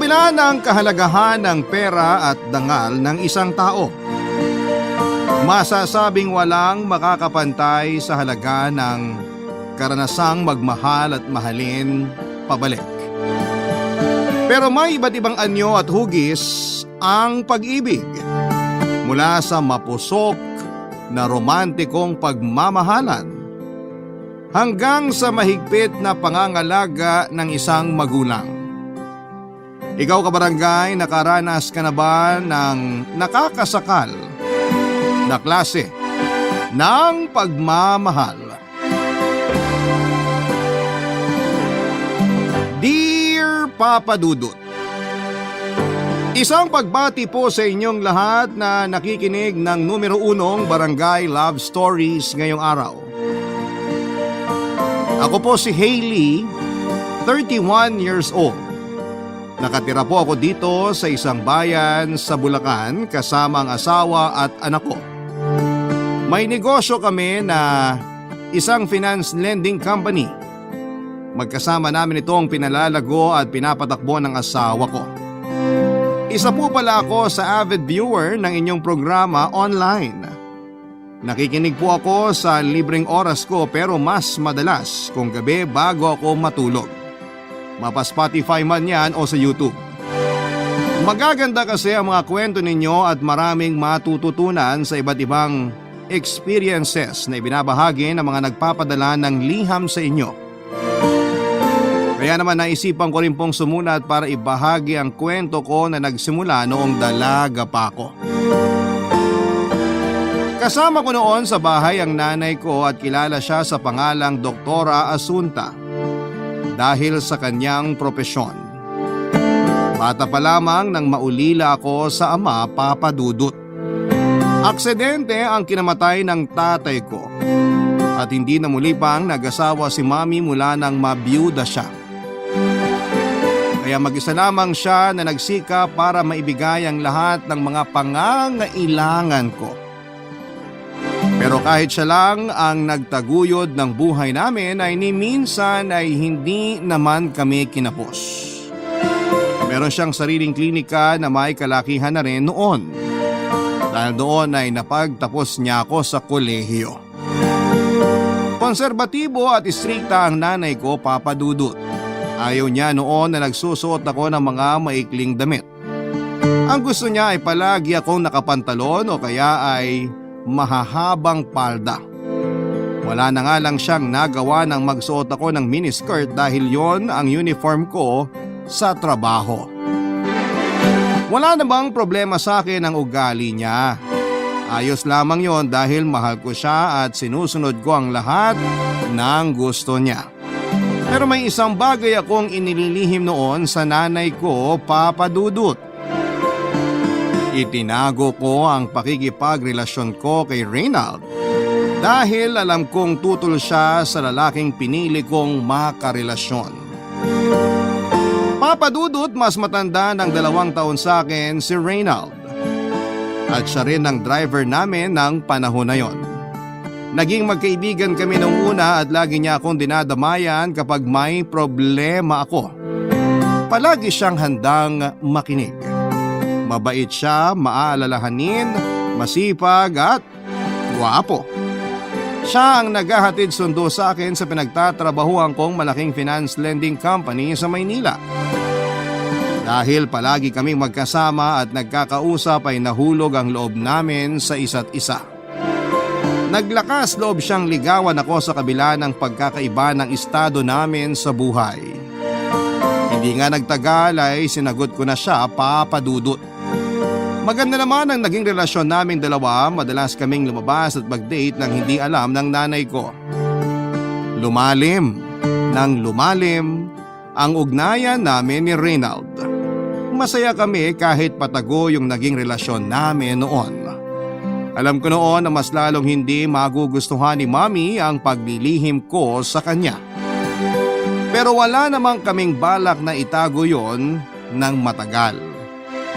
kabila ng kahalagahan ng pera at dangal ng isang tao, masasabing walang makakapantay sa halaga ng karanasang magmahal at mahalin pabalik. Pero may iba't ibang anyo at hugis ang pag-ibig. Mula sa mapusok na romantikong pagmamahalan hanggang sa mahigpit na pangangalaga ng isang magulang. Ikaw kabarangay, nakaranas ka na ba ng nakakasakal na klase ng pagmamahal? Dear Papa Dudut, isang pagbati po sa inyong lahat na nakikinig ng numero 1 Barangay Love Stories ngayong araw. Ako po si Hailey, 31 years old. Nakatira po ako dito sa isang bayan sa Bulacan kasama ang asawa at anak ko. May negosyo kami na isang finance lending company. Magkasama namin itong pinalalago at pinapatakbo ng asawa ko. Isa po pala ako sa avid viewer ng inyong programa online. Nakikinig po ako sa libreng oras ko pero mas madalas kung gabi bago ako matulog. Mapa Spotify man yan o sa YouTube. Magaganda kasi ang mga kwento ninyo at maraming matututunan sa iba't ibang experiences na ibinabahagi ng mga nagpapadala ng liham sa inyo. Kaya naman naisipan ko rin pong sumunat para ibahagi ang kwento ko na nagsimula noong dalaga pa ako. Kasama ko noon sa bahay ang nanay ko at kilala siya sa pangalang Doktora Asunta dahil sa kanyang propesyon. Bata pa lamang nang maulila ako sa ama, Papa Dudut. Aksidente ang kinamatay ng tatay ko at hindi na muli pang nag-asawa si mami mula nang mabiyuda siya. Kaya mag-isa lamang siya na nagsika para maibigay ang lahat ng mga pangangailangan ko. Pero kahit siya lang ang nagtaguyod ng buhay namin ay ni minsan ay hindi naman kami kinapos. Meron siyang sariling klinika na may kalakihan na rin noon. Dahil doon ay napagtapos niya ako sa kolehiyo. Konserbatibo at istrikta ang nanay ko, Papa Dudut. Ayaw niya noon na nagsusuot ako ng mga maikling damit. Ang gusto niya ay palagi akong nakapantalon o kaya ay mahahabang palda. Wala na nga lang siyang nagawa nang magsuot ako ng miniskirt dahil yon ang uniform ko sa trabaho. Wala namang problema sa akin ang ugali niya. Ayos lamang yon dahil mahal ko siya at sinusunod ko ang lahat ng gusto niya. Pero may isang bagay akong inililihim noon sa nanay ko, Papa Dudut. Itinago ko ang pakikipagrelasyon ko kay Reynald dahil alam kong tutol siya sa lalaking pinili kong makarelasyon. Papa Dudut, mas matanda ng 2 taon sa akin si Reynald. At siya rin ang driver namin ng panahon na yon. Naging magkaibigan kami noong una at lagi niya akong dinadamayan kapag may problema ako. Palagi siyang handang makinig. Mabait siya, maaalalahanin, masipag at guwapo. Siya ang naghahatid sundo sa akin sa pinagtatrabahuan kong malaking finance lending company sa Maynila. Dahil palagi kaming magkasama at nagkakausap ay nahulog ang loob namin sa isa't isa. Naglakas loob siyang ligawan ako sa kabila ng pagkakaiba ng estado namin sa buhay. Hindi nga nagtagal ay sinagot ko na siya, Papa Dudut. Maganda naman ang naging relasyon naming dalawa, madalas kaming lumabas at mag-date nang hindi alam ng nanay ko. Lumalim ang ugnayan namin ni Reynald. Masaya kami kahit patago yung naging relasyon namin noon. Alam ko noon na mas lalong hindi magugustuhan ni Mami ang paglilihim ko sa kanya. Pero wala namang kaming balak na itago yon ng matagal.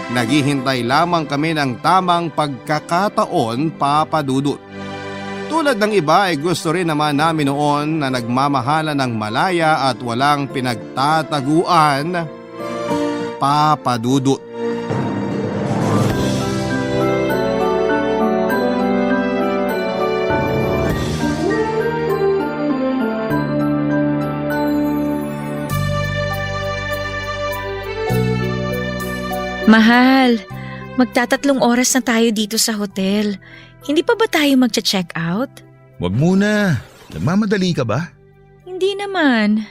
Naghihintay lamang kami ng tamang pagkakataon, Papa Dudut. Tulad ng iba ay gusto rin naman namin noon na nagmamahala ng malaya at walang pinagtataguan. Papa Dudut. Mahal, magtatatlong oras na tayo dito sa hotel. Hindi pa ba tayo magcha-check out? Wag muna. Nagmamadali ka ba? Hindi naman.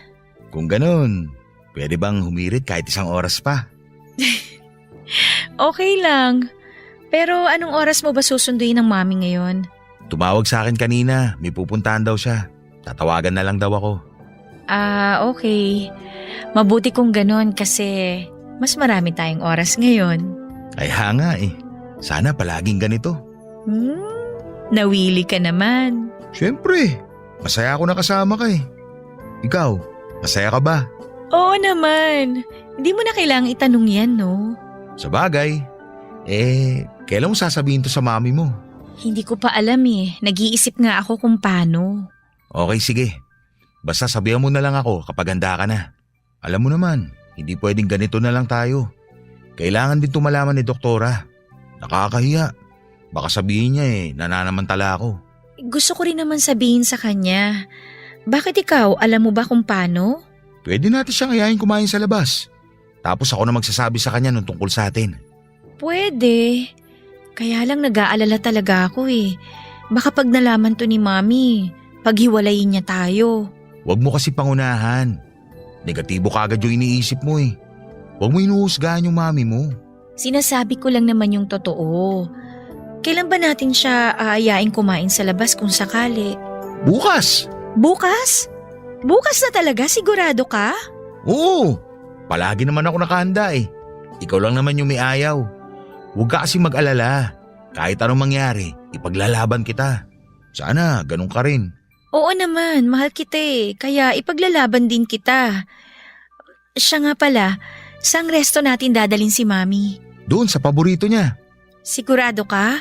Kung ganun, pwede bang humirit kahit isang oras pa? Okay lang. Pero anong oras mo ba susunduin ng mami ngayon? Tumawag sa akin kanina, may pupuntahan daw siya. Tatawagan na lang daw ako. Okay. Mabuti kung ganun kasi mas marami tayong oras ngayon. Kaya nga eh. Sana palaging ganito. Nawili ka naman. Siyempre, masaya ako nakasama ka eh. Ikaw, masaya ka ba? Oo naman. Hindi mo na kailangang itanong yan, no? Sa bagay, kailan mo sasabihin to sa mami mo? Hindi ko pa alam eh. Nag-iisip nga ako kung paano. Okay, sige. Basta sabihan mo na lang ako kapag handa ka na. Alam mo naman, hindi pwedeng ganito na lang tayo. Kailangan din tumalaman ni doktora. Nakakahiya. Baka sabihin niya nananamantala ako. Gusto ko rin naman sabihin sa kanya. Bakit ikaw, alam mo ba kung paano? Pwede natin siyang ayayin kumain sa labas. Tapos ako na magsasabi sa kanya nung tungkol sa atin. Pwede. Kaya lang nag-aalala talaga ako eh. Baka pag nalaman to ni Mami, paghiwalayin niya tayo. Huwag mo kasi pangunahan. Negatibo kagad yung iniisip mo eh. Huwag mo inuhusgahan yung mami mo. Sinasabi ko lang naman yung totoo. Kailan ba natin siya aayain kumain sa labas kung sakali? Bukas! Bukas? Bukas na talaga? Sigurado ka? Oo! Palagi naman ako nakahanda eh. Ikaw lang naman yung may ayaw. Huwag ka kasi mag-alala. Kahit anong mangyari, ipaglalaban kita. Sana ganun ka rin. Oo naman, mahal kita eh. Kaya ipaglalaban din kita. Siya nga pala, saang resto natin dadalhin si Mami? Doon sa paborito niya. Sigurado ka?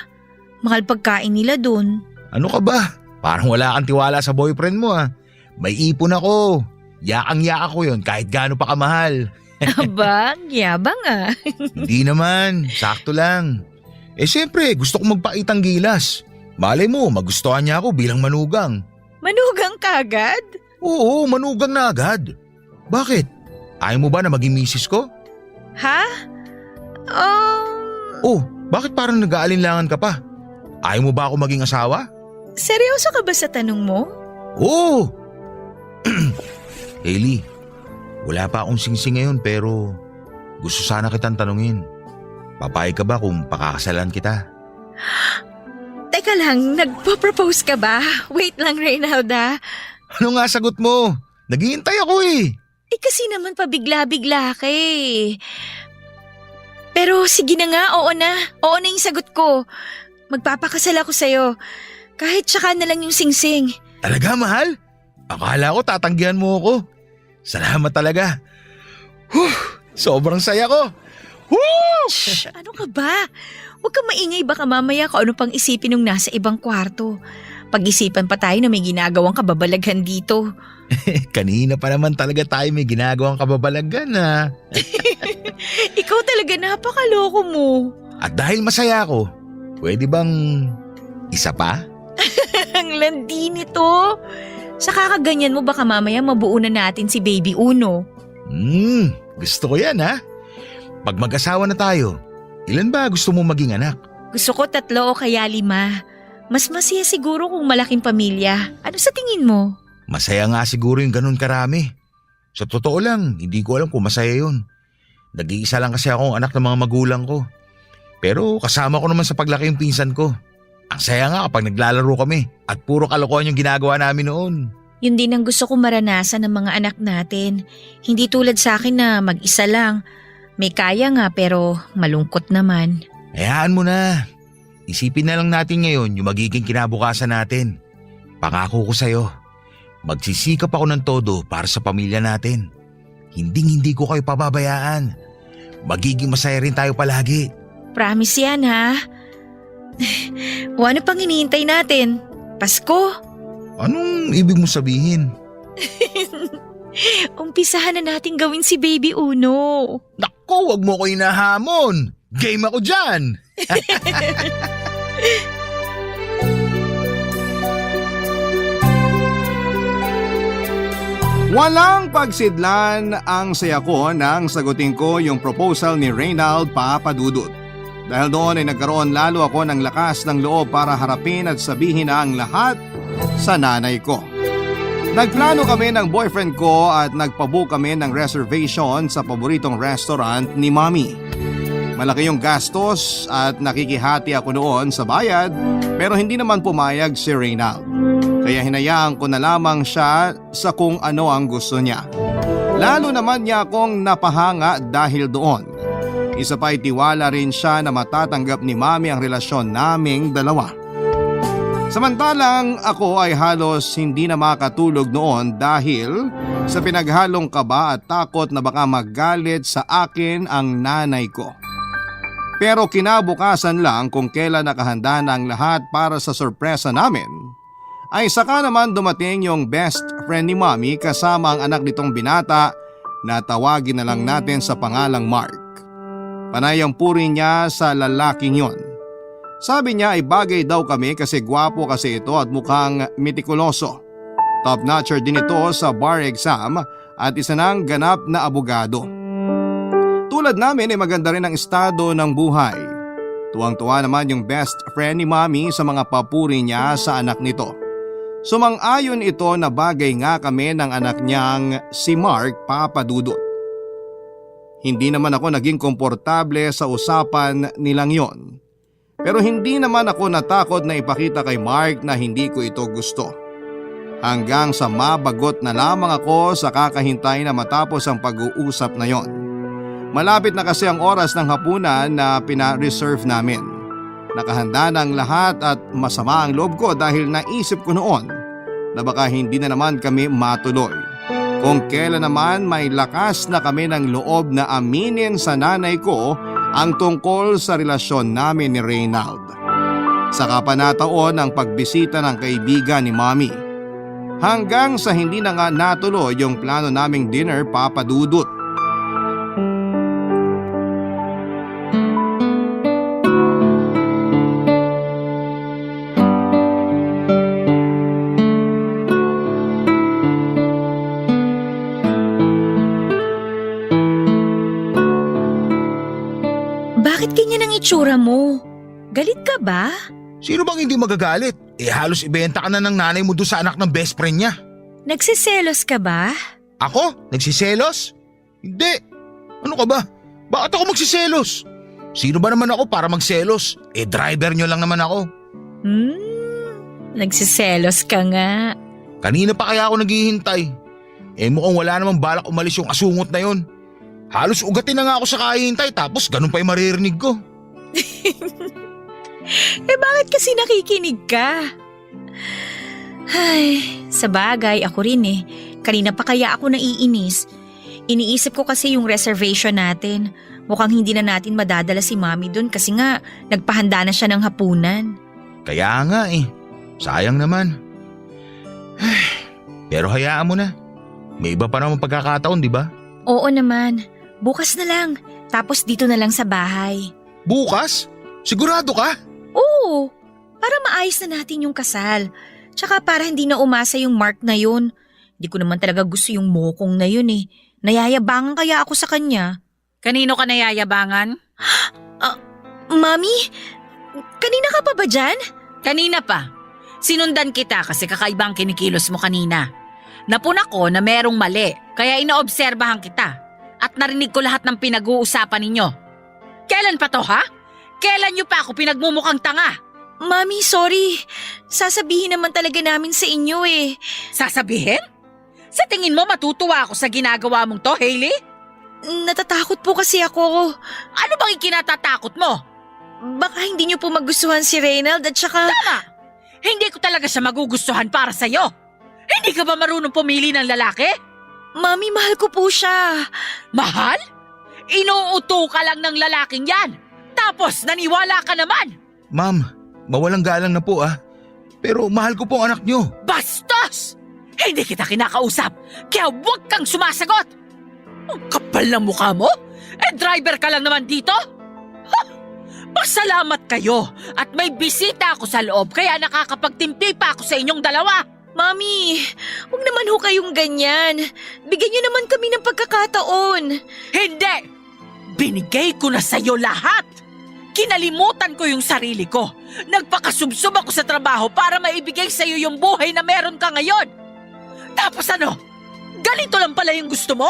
Mahal pagkain nila dun. Ano ka ba? Parang wala kang tiwala sa boyfriend mo ah. May ipon ako. Yakang-yaka ko yun kahit gaano pa kamahal. Aba, yabang ah. Hindi naman, sakto lang. Siyempre, gusto ko magpakitang gilas. Malay mo, magustuhan niya ako bilang manugang. Manugang kagad? Oo, manugang na agad. Bakit? Ayaw mo ba na maging misis ko? Ha? Oh, bakit parang nag-aalinlangan ka pa? Ayaw mo ba ako maging asawa? Seryoso ka ba sa tanong mo? Oo! Hailey, wala pa akong singsing ngayon pero gusto sana kitang tanungin. Papayag ka ba kung pakakasalan kita? Teka lang, nagpo-propose ka ba? Wait lang, Reynalda. Ano nga sagot mo? Naghihintay ako eh. Kasi naman pabigla-bigla ka eh. Pero sige na nga, oo na. Oo na yung sagot ko. Magpapakasal ako sa'yo. Kahit tsaka na lang yung singsing. Talaga, mahal? Akala ko tatanggihan mo ako. Salamat talaga. Sobrang saya ko. Shh, ano ka ba? Huwag kang maingay, baka mamaya kung ano pang isipin nung nasa ibang kwarto. Pag-isipan pa tayo na may ginagawang kababalaghan dito. Kanina pa naman talaga tayo may ginagawang kababalaghan ha. Ikaw talaga napakaloko mo. At dahil masaya ako, pwede bang isa pa? Ang landi nito. Sa kakaganyan mo baka mamaya mabuo na natin si Baby Uno. Gusto ko yan ha. Pag mag-asawa na tayo, ilan ba gusto mo maging anak? Gusto ko 3 o kaya 5. Mas masaya siguro kung malaking pamilya. Ano sa tingin mo? Masaya nga siguro yung ganun karami. Sa totoo lang, hindi ko alam kung masaya yun. Nag-iisa lang kasi akong anak ng mga magulang ko. Pero kasama ko naman sa paglaki yung pinsan ko. Ang saya nga kapag naglalaro kami at puro kalokohan yung ginagawa namin noon. Yun din ang gusto kong maranasan ng mga anak natin. Hindi tulad sa akin na mag-isa lang. May kaya nga pero malungkot naman. Hayaan mo na. Isipin na lang natin ngayon yung magiging kinabukasan natin. Pangako ko sa'yo, magsisikap ako ng todo para sa pamilya natin. Hindi ko kayo pababayaan. Magiging masaya rin tayo palagi. Promise yan ha? O ano pang hinihintay natin? Pasko? Anong ibig mo sabihin? Umpisahan na natin gawin si Baby Uno. Nako, wag mo ko inahamon. Game ako dyan. Walang pagsidlan ang saya ko nang sagutin ko yung proposal ni Reynald Papadudut. Dahil doon ay nagkaroon lalo ako ng lakas ng loob para harapin at sabihin na ang lahat sa nanay ko. Nagplano kami ng boyfriend ko at nagpabook kami ng reservation sa paboritong restaurant ni Mommy. Malaki yung gastos at nakikihati ako noon sa bayad pero hindi naman pumayag si Reynald. Kaya hinayaan ko na lamang siya sa kung ano ang gusto niya. Lalo naman niya akong napahanga dahil doon. Isa pa ay tiwala rin siya na matatanggap ni Mami ang relasyon naming dalawa. Samantalang ako ay halos hindi na makatulog noon dahil sa pinaghalong kaba at takot na baka magalit sa akin ang nanay ko. Pero kinabukasan lang kung kailan nakahanda na ang lahat para sa sorpresa namin, ay saka naman dumating yung best friend ni Mommy kasama ang anak nitong binata na tawagin na lang natin sa pangalang Mark. Panay ang puri niya sa lalaking yon. Sabi niya ay bagay daw kami kasi gwapo kasi ito at mukhang mitikuloso. Top-notcher din ito sa bar exam at isa ng ganap na abogado. Tulad namin ay maganda rin ang estado ng buhay. Tuwang-tuwa naman yung best friend ni Mommy sa mga papuri niya sa anak nito. Sumang-ayon ito na bagay nga kami ng anak niyang si Mark Papadudut. Hindi naman ako naging komportable sa usapan nilang yon. Pero hindi naman ako natakot na ipakita kay Mark na hindi ko ito gusto. Hanggang sa mabagot na lamang ako sa kakahintay na matapos ang pag-uusap na yon. Malapit na kasi ang oras ng hapunan na pina-reserve namin. Nakahanda na ang lahat at masama ang loob ko dahil naisip ko noon na baka hindi na naman kami matuloy. Kung kailan naman may lakas na kami ng loob na aminin sa nanay ko ang tungkol sa relasyon namin ni Reynald. Saka pa nataon ang pagbisita ng kaibigan ni Mommy. Hanggang sa hindi na nga natuloy yung plano naming dinner Papadudut. Bakit ganyan ang itsura mo? Galit ka ba? Sino bang hindi magagalit? Halos ibenta ka na ng nanay mo doon sa anak ng best friend niya. Nagsiselos ka ba? Ako? Nagsiselos? Hindi. Ano ka ba? Bakit ako magsiselos? Sino ba naman ako para magselos? Driver nyo lang naman ako. Nagsiselos ka nga. Kanina pa kaya ako naghihintay. Mukhang wala namang balak umalis yung asungot na yon. Halos ugatin na nga ako sa kahihintay tapos ganun pa yung maririnig ko. Bakit kasi nakikinig ka? Ay, sa bagay ako rin eh. Kanina pa kaya ako naiinis. Iniisip ko kasi yung reservation natin. Mukhang hindi na natin madadala si Mommy dun kasi nga nagpahanda na siya ng hapunan. Kaya nga sayang naman. Pero hayaan mo na. May iba pa naman pagkakataon, di ba? Oo naman. Bukas na lang. Tapos dito na lang sa bahay. Bukas? Sigurado ka? Oo. Para maayos na natin yung kasal. Tsaka para hindi na umasa yung Mark na yun. Hindi ko naman talaga gusto yung mokong na yun eh. Nayayabangan kaya ako sa kanya. Kanino ka nayayabangan? Mami? Kanina ka pa ba dyan? Kanina pa. Sinundan kita kasi kakaibang kinikilos mo kanina. Napuna ko na merong mali, kaya inoobserbahan kita. At narinig ko lahat ng pinag-uusapan ninyo. Kailan pa to, ha? Kailan nyo pa ako pinagmumukhang tanga? Mami, sorry. Sasabihin naman talaga namin sa inyo eh. Sasabihin? Sa tingin mo matutuwa ako sa ginagawa mong to, Hailey? Natatakot po kasi ako. Ano bang ikinatatakot mo? Baka hindi niyo po magustuhan si Reynald at saka… Tama! Hindi ko talaga siya magugustuhan para sa'yo. Hindi ka ba marunong pumili ng lalaki? Mami, mahal ko po siya. Mahal? Inuuto ka lang ng lalaking yan. Tapos naniwala ka naman. Ma'am, mawalang galang na po Pero mahal ko po ang anak nyo. Bastos! Hindi kita kinakausap, kaya huwag kang sumasagot! Ang kapal ng mukha mo! Driver ka lang naman dito? Ha! Pasalamat kayo at may bisita ako sa loob kaya nakakapagtimpi pa ako sa inyong dalawa. Mami, huwag naman ho kayong ganyan. Bigyan niyo naman kami ng pagkakataon. Hindi! Binigay ko na sa'yo lahat! Kinalimutan ko yung sarili ko. Nagpakasubsob ako sa trabaho para maibigay sa'yo yung buhay na meron ka ngayon. Tapos ano? Ganito lang pala yung gusto mo?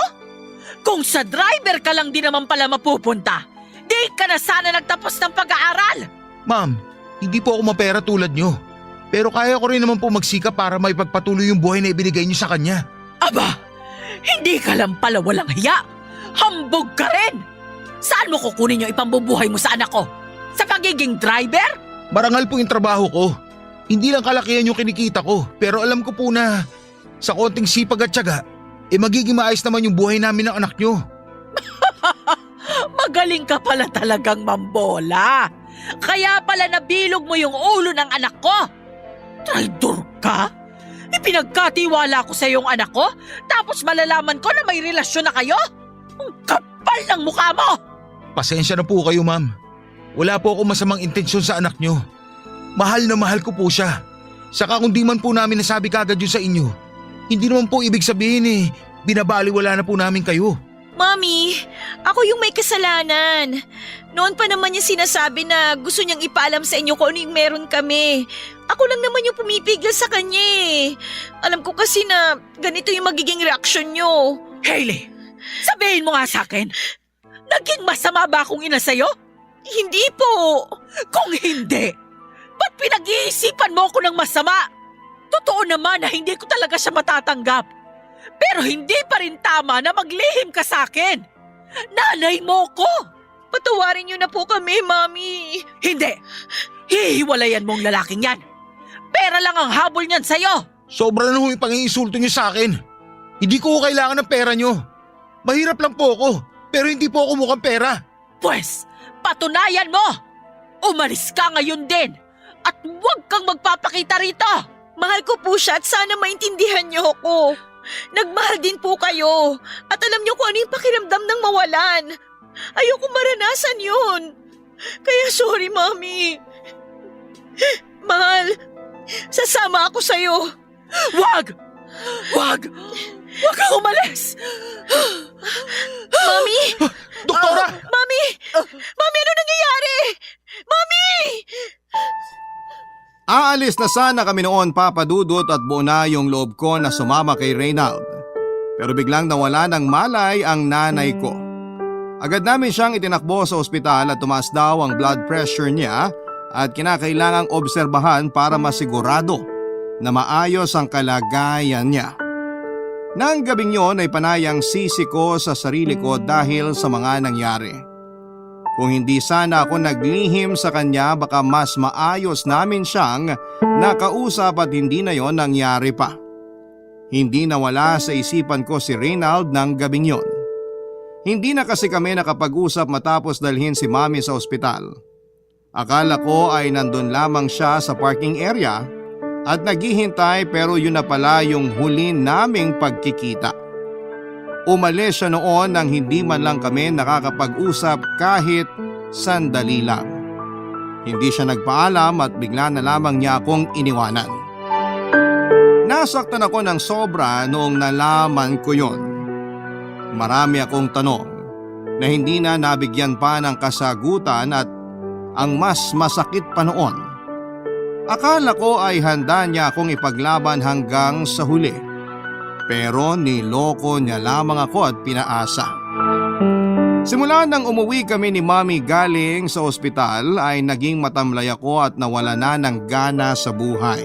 Kung sa driver ka lang di naman pala mapupunta, di ka na sana nagtapos ng pag-aaral. Ma'am, hindi po ako mapera tulad nyo. Pero kaya ko rin naman po magsikap para maipagpatuloy yung buhay na ibinigay nyo sa kanya. Aba, hindi ka lang pala walang hiya. Hambog ka rin. Saan mo kukunin yung ipambubuhay mo sa anak ko? Sa pagiging driver? Marangal po yung trabaho ko. Hindi lang kalakihan yung kinikita ko. Pero alam ko po na sa konting sipag at tiyaga, magiging maayos naman yung buhay namin ng anak nyo. Magaling ka pala talagang mambola. Kaya pala nabilog mo yung ulo ng anak ko. Traidor ka? Ipinagkatiwala ko sa iyong anak ko, tapos malalaman ko na may relasyon na kayo? Ang kapal ng mukha mo! Pasensya na po kayo, ma'am. Wala po ako masamang intensyon sa anak nyo. Mahal na mahal ko po siya. Saka kung di man po namin nasabi kagad yun sa inyo, hindi naman po ibig sabihin binabaliwala na po namin kayo. Mami, ako yung may kasalanan. Noon pa naman niya sinasabi na gusto niyang ipaalam sa inyo kung ano yung meron kami. Ako lang naman yung pumipigil sa kanya eh. Alam ko kasi na ganito yung magiging reaksyon niyo. Hailey, sabihin mo nga sa akin, naging masama ba akong ina sa'yo? Hindi po. Kung hindi, ba't pinag-iisipan mo ako ng masama? Totoo naman na hindi ko talaga siya matatanggap. Pero hindi pa rin tama na maglihim ka sa akin. Nanay mo ko. Patawarin niyo na po kami, Mami. Hindi. Hihiwalayan mong lalaking yan. Pera lang ang habol niyan sa'yo. Sobra na ho yung pang-iinsulto nyo sa akin. Hindi ko kailangan ng pera nyo. Mahirap lang po ako, pero hindi po ako mukhang pera. Pwes, patunayan mo. Umalis ka ngayon din. At huwag kang magpapakita rito. Mahal ko po siya at sana maintindihan niyo ako. Nagmahal din po kayo. At alam niyo kung ano yung pakiramdam ng mawalan. Ayoko maranasan yun. Kaya sorry, Mami. Mahal, sasama ako sa'yo. Wag! Wag! Wag kang umalis! Mami! Doktora! Mami! Mami, ano nangyayari? Mami! Aalis na sana kami noon, Papa Dudut, at buo na yung loob ko na sumama kay Reynald. Pero biglang nawala ng malay ang nanay ko. Agad namin siyang itinakbo sa ospital at tumaas daw ang blood pressure niya at kinakailangang obserbahan para masigurado na maayos ang kalagayan niya. Nang gabing yon ay panayang sisi ko sa sarili ko dahil sa mga nangyari. Kung hindi sana ako naglihim sa kanya, baka mas maayos namin siyang nakausap at hindi na yon nangyari pa. Hindi nawala sa isipan ko si Reynald ng gabing yon. Hindi na kasi kami nakapag-usap matapos dalhin si Mami sa ospital. Akala ko ay nandun lamang siya sa parking area at naghihintay, pero yun na pala yung huli naming pagkikita. Umalis siya noon nang hindi man lang kami nakakapag-usap kahit sandali lang. Hindi siya nagpaalam at bigla na lamang niya akong iniwanan. Nasaktan ako ng sobra noong nalaman ko yon. Marami akong tanong na hindi na nabigyan pa ng kasagutan at ang mas masakit pa noon. Akala ko ay handa niya akong ipaglaban hanggang sa huli. Pero niloko niya lamang ako at pinaasa. Simula nang umuwi kami ni Mami galing sa ospital ay naging matamlay ako at nawala na ng gana sa buhay.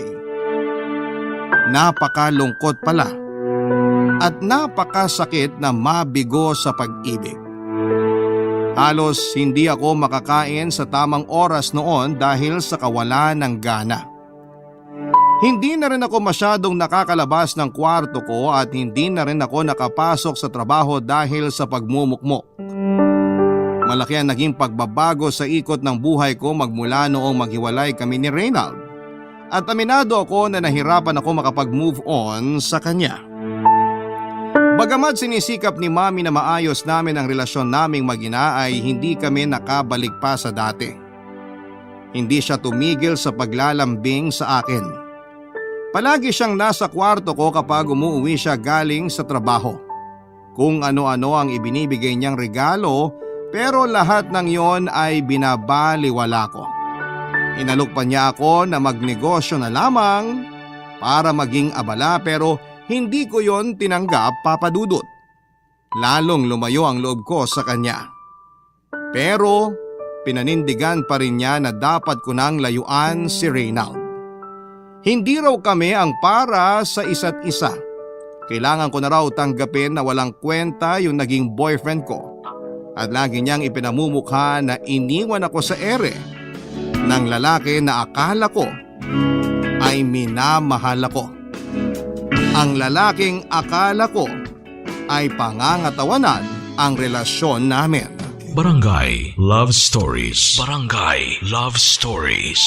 Napakalungkot pala at napakasakit na mabigo sa pag-ibig. Halos hindi ako makakain sa tamang oras noon dahil sa kawalan ng gana. Hindi na rin ako masyadong nakakalabas ng kwarto ko at hindi na rin ako nakapasok sa trabaho dahil sa pagmumukmok. Malaki ang naging pagbabago sa ikot ng buhay ko magmula noong maghiwalay kami ni Reynald. At aminado ako na nahirapan ako makapag-move on sa kanya. Bagamat sinisikap ni Mami na maayos namin ang relasyon naming mag-ina ay hindi kami nakabalik pa sa dati. Hindi siya tumigil sa paglalambing sa akin. Palagi siyang nasa kwarto ko kapag umuwi siya galing sa trabaho. Kung ano-ano ang ibinibigay niyang regalo pero lahat ng yon ay binabaliwala ko. Inalok pa niya ako na magnegosyo na lamang para maging abala pero hindi ko yon tinanggap, Papa Dudut. Lalong lumayo ang loob ko sa kanya. Pero pinanindigan pa rin niya na dapat ko nang layuan si Reynald. Hindi raw kami ang para sa isa't isa. Kailangan ko na raw tanggapin na walang kwenta yung naging boyfriend ko. At lagi niyang ipinamumukha na iniwan ako sa ere ng lalaki na akala ko ay minamahal ako. Ang lalaking akala ko ay pangangatawanan ang relasyon namin. Barangay Love Stories. Barangay Love Stories.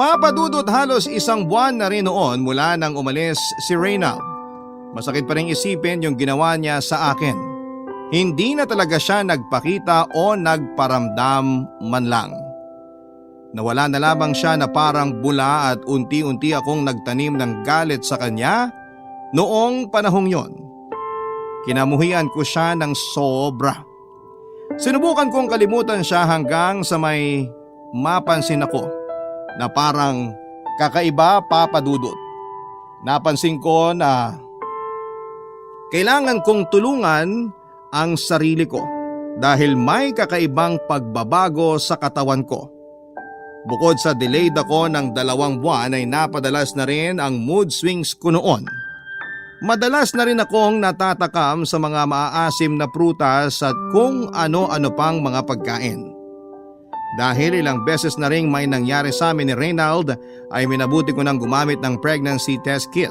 Papa Dudut, halos isang buwan na rin noon mula nang umalis si Reynald. Masakit pa rin isipin yung ginawa niya sa akin. Hindi na talaga siya nagpakita o nagparamdam man lang. Nawala na lamang siya na parang bula at unti-unti akong nagtanim ng galit sa kanya noong panahong yon. Kinamuhian ko siya ng sobra. Sinubukan kong kalimutan siya hanggang sa may mapansin ako na parang kakaiba, Papa Dudut. Napansin ko na kailangan kong tulungan ang sarili ko dahil may kakaibang pagbabago sa katawan ko. Bukod sa delayed ako ng 2 buwan ay napadalas na rin ang mood swings ko noon. Madalas na rin akong natatakam sa mga maaasim na prutas at kung ano-ano pang mga pagkain. Dahil ilang beses na rin may nangyari sa amin ni Reynald ay minabuti ko nang gumamit ng pregnancy test kit.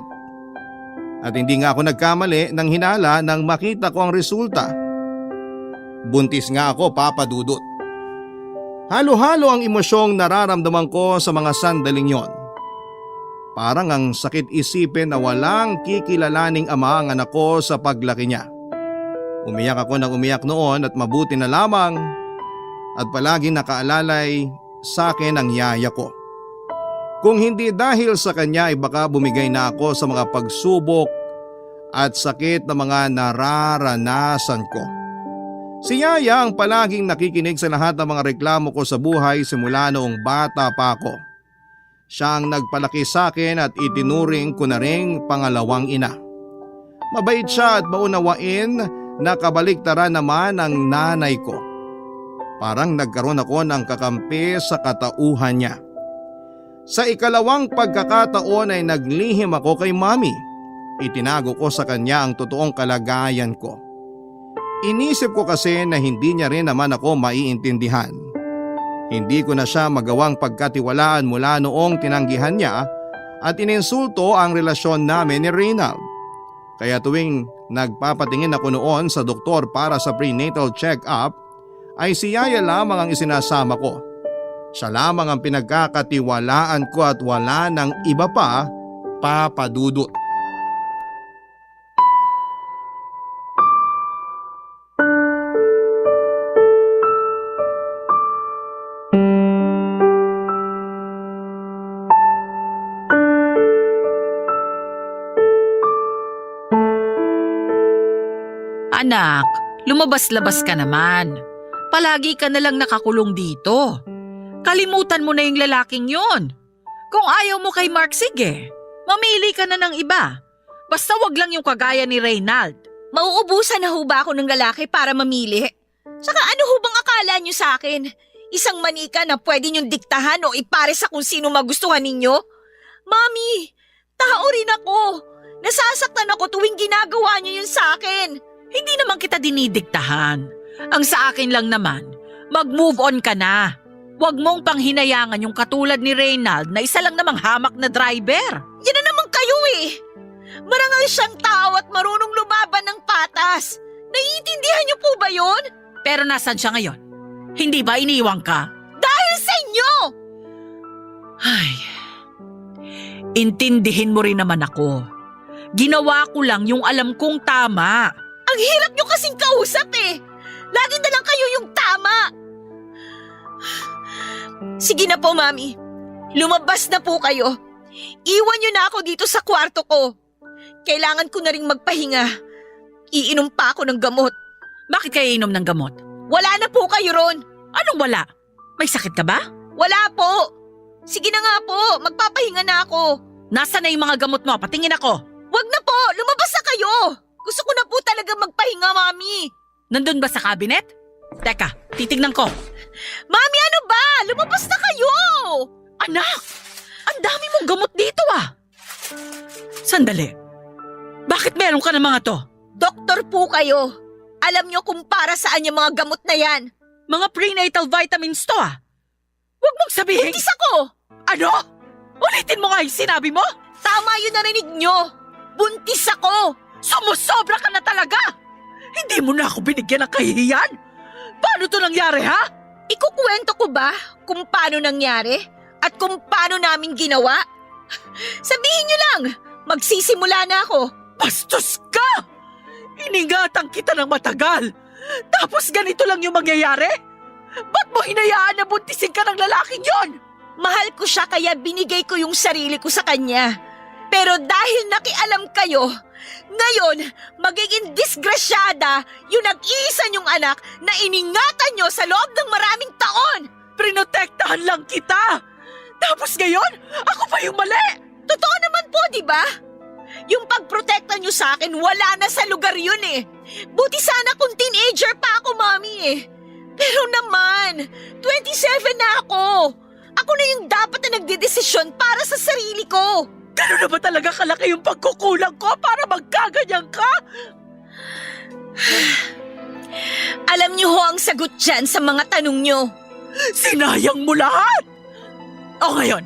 At hindi nga ako nagkamali nang hinala nang makita ko ang resulta. Buntis nga ako, Papa Dudut. Halo-halo ang emosyong nararamdaman ko sa mga sandaling yon. Parang ang sakit isipin na walang kikilalaning ama ang anak ko sa paglaki niya. Umiyak ako ng umiyak noon at mabuti na lamang at palaging nakaalalay sa akin ang yaya ko. Kung hindi dahil sa kanya ay baka bumigay na ako sa mga pagsubok at sakit na mga nararanasan ko. Si Yaya ang palaging nakikinig sa lahat ng mga reklamo ko sa buhay simula noong bata pa ako. Siya ang nagpalaki sa akin at itinuring ko na ring pangalawang ina. Mabait siya at maunawain na kabaliktaran naman ang nanay ko. Parang nagkaroon ako ng kakampi sa katauhan niya. Sa ikalawang pagkakataon ay naglihim ako kay Mami. Itinago ko sa kanya ang totoong kalagayan ko. Inisip ko kasi na hindi niya rin naman ako maiintindihan. Hindi ko na siya magawang pagkatiwalaan mula noong tinanggihan niya at ininsulto ang relasyon namin ni Reynald. Kaya tuwing nagpapatingin ako noon sa doktor para sa prenatal check-up ay si Yaya lamang ang isinasama ko. Siya lamang ang pinagkakatiwalaan ko at wala ng iba pa, Papa Dudut. Anak, lumabas-labas ka naman. Palagi ka na lang nakakulong dito. Kalimutan mo na yung lalaking yon. Kung ayaw mo kay Mark, sige. Mamili ka na ng iba. Basta wag lang yung kagaya ni Reynald. Mauubusan na ho ba ako ng lalaki para mamili? Saka ano ho bang akala niyo sa akin? Isang manika na pwede niyong diktahan o ipare sa kung sino magustuhan ninyo? Mami, tao rin ako. Nasasaktan ako tuwing ginagawa niyo yun sa akin. Hindi naman kita dinidiktahan. Ang sa akin lang naman, mag-move on ka na. Huwag mong panghinayangan yung katulad ni Reynald na isa lang namang hamak na driver. Yan na naman kayo eh. Marangal siyang tao at marunong lumaban ng patas. Naiintindihan niyo po ba yun? Pero nasan siya ngayon? Hindi ba iniwang ka? Dahil sa inyo! Ay, intindihin mo rin naman ako. Ginawa ko lang yung alam kong tama. Ang hirap nyo kasing kausap eh. Lagi na lang kayo yung tama. Sige na po, Mami. Lumabas na po kayo. Iwan nyo na ako dito sa kwarto ko. Kailangan ko na ring magpahinga. Iinom pa ako ng gamot. Bakit kayo inom ng gamot? Wala na po kayo ron. Anong wala? May sakit ka ba? Wala po. Sige na nga po, magpapahinga na ako. Nasaan na yung mga gamot mo? Patingin ako. Wag na po, lumabas na kayo. Gusto ko na po talaga magpahinga, Mami. Nandun ba sa cabinet? Teka, titignan ko. Mami, ano ba? Lumabas na kayo! Anak! Ang dami mong gamot dito ah! Sandali. Bakit meron ka ng mga to? Doktor po kayo. Alam nyo kung para saan yung mga gamot na yan. Mga prenatal vitamins to ah! Huwag mong sabihin... Buntis ako! Ano? Ulitin mo nga yung sinabi mo? Tama yun narinig nyo. Buntis ako. Sumusobra ka na talaga! Hindi mo na ako binigyan ng kahihiyan? Paano to nangyari ha? Ikukwento ko ba kung paano nangyari at kung paano namin ginawa? Sabihin nyo lang, magsisimula na ako. Bastos ka! Iningatan kita ng matagal. Tapos ganito lang yung mangyayari? Ba't mo hinayaan na buntisin ka ng lalaking yon? Mahal ko siya kaya binigay ko yung sarili ko sa kanya. Pero dahil nakialam kayo, ngayon magiging disgrasyada yung nag-iisa niyong anak na iningatan niyo sa loob ng maraming taon. Prinotektahan lang kita. Tapos ngayon, ako pa yung mali. Totoo naman po, di ba? Yung pagprotekta niyo sa akin, wala na sa lugar yun eh. Buti sana kung teenager pa ako, Mami eh. Pero naman, 27 na ako. Ako na yung dapat na nagdedesisyon para sa sarili ko. Gano'n na ba talaga kalaki yung pagkukulang ko para magkaganyan ka? Alam niyo ho ang sagot dyan sa mga tanong niyo. Sinayang mo lahat! O ngayon,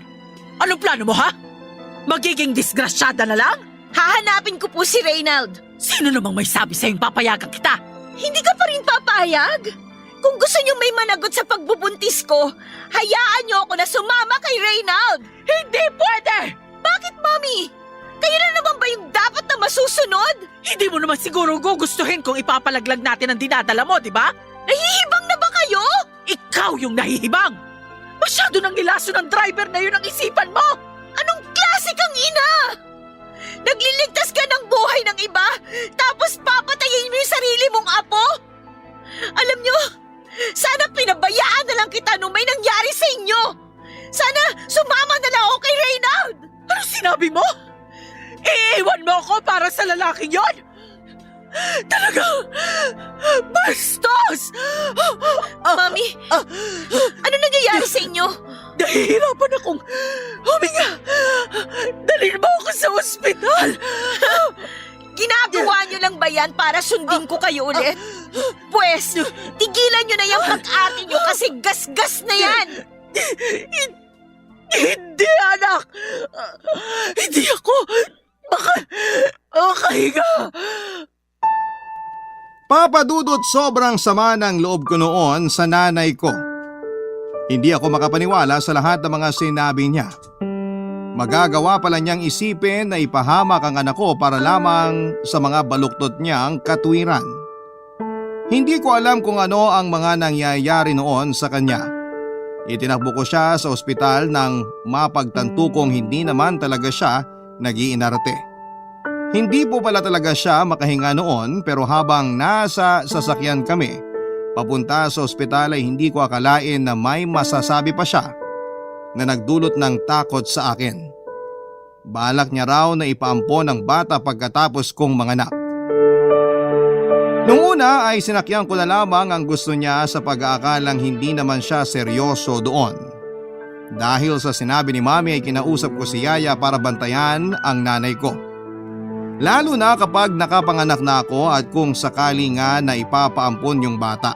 anong plano mo ha? Magiging disgrasyada na lang? Hahanapin ko po si Reynald. Sino namang may sabi sa'yong papayagan kita? Hindi ka pa rin papayag? Kung gusto niyo may managot sa pagbubuntis ko, hayaan niyo ako na sumama kay Reynald. Hindi pwede! Bakit, Mami? Kayo na naman ba yung dapat na masusunod? Hindi mo naman siguro gugustuhin kung ipapalaglag natin ang dinadala mo, di ba? Nahihibang na ba kayo? Ikaw yung nahihibang! Masyado nang nilaso ng driver na yun ang isipan mo! Anong klase kang ina? Nagliligtas ka ng buhay ng iba, tapos papatayin mo yung sarili mong apo? Alam nyo, sana pinabayaan na lang kita nung may nangyari sa inyo. Sana sumama na lang ako kay Reynald. Ano sinabi mo? Iiwan mo ako para sa lalaking yon? Talagang bastos! Mami, ano nangyayari sa inyo? Nahihirapan akong huminga. Dalhin mo ako sa ospital. Ginagawa nyo lang ba yan para sundin ko kayo ulit? Pwes, tigilan nyo na yung pag-arte nyo kasi gas-gas na yan. Hindi, anak! Hindi ako makahinga! Papadudot sobrang sama ng loob ko noon sa nanay ko. Hindi ako makapaniwala sa lahat ng mga sinabi niya. Magagawa pala niyang isipin na ipahamak ang anak ko para lamang sa mga baluktot niyang katwiran. Hindi ko alam kung ano ang mga nangyayari noon sa kanya. Itinakbo ko siya sa ospital nang mapagtanto kong hindi naman talaga siya nag-iinarte. Hindi po pala talaga siya makahinga noon pero habang nasa sasakyan kami, papunta sa ospital ay hindi ko akalain na may masasabi pa siya na nagdulot ng takot sa akin. Balak niya raw na ipaampon ang bata pagkatapos kong manganak. Nung una ay sinakyan ko na lamang ang gusto niya sa pag-aakalang hindi naman siya seryoso doon. Dahil sa sinabi ni Mami ay kinausap ko si Yaya para bantayan ang nanay ko. Lalo na kapag nakapanganak na ako at kung sakali nga na ipapaampon yung bata.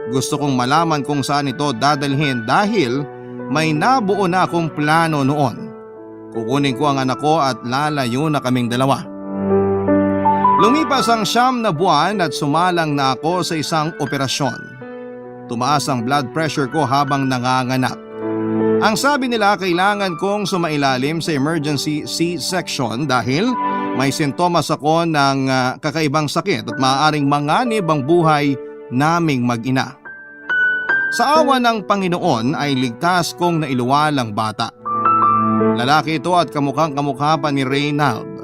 Gusto kong malaman kung saan ito dadalhin dahil may nabuo na akong plano noon. Kukunin ko ang anak ko at lalayo na kaming dalawa. Lumipas ang 9 na buwan at sumalang na ako sa isang operasyon. Tumaas ang blood pressure ko habang nanganganak. Ang sabi nila kailangan kong sumailalim sa emergency C-section dahil May sintomas ako ng kakaibang sakit at maaaring manganib ang buhay naming mag-ina. Sa awa ng Panginoon ay ligtas kong nailuwalang bata. Lalaki ito at kamukhang kamukha pa ni Reynald.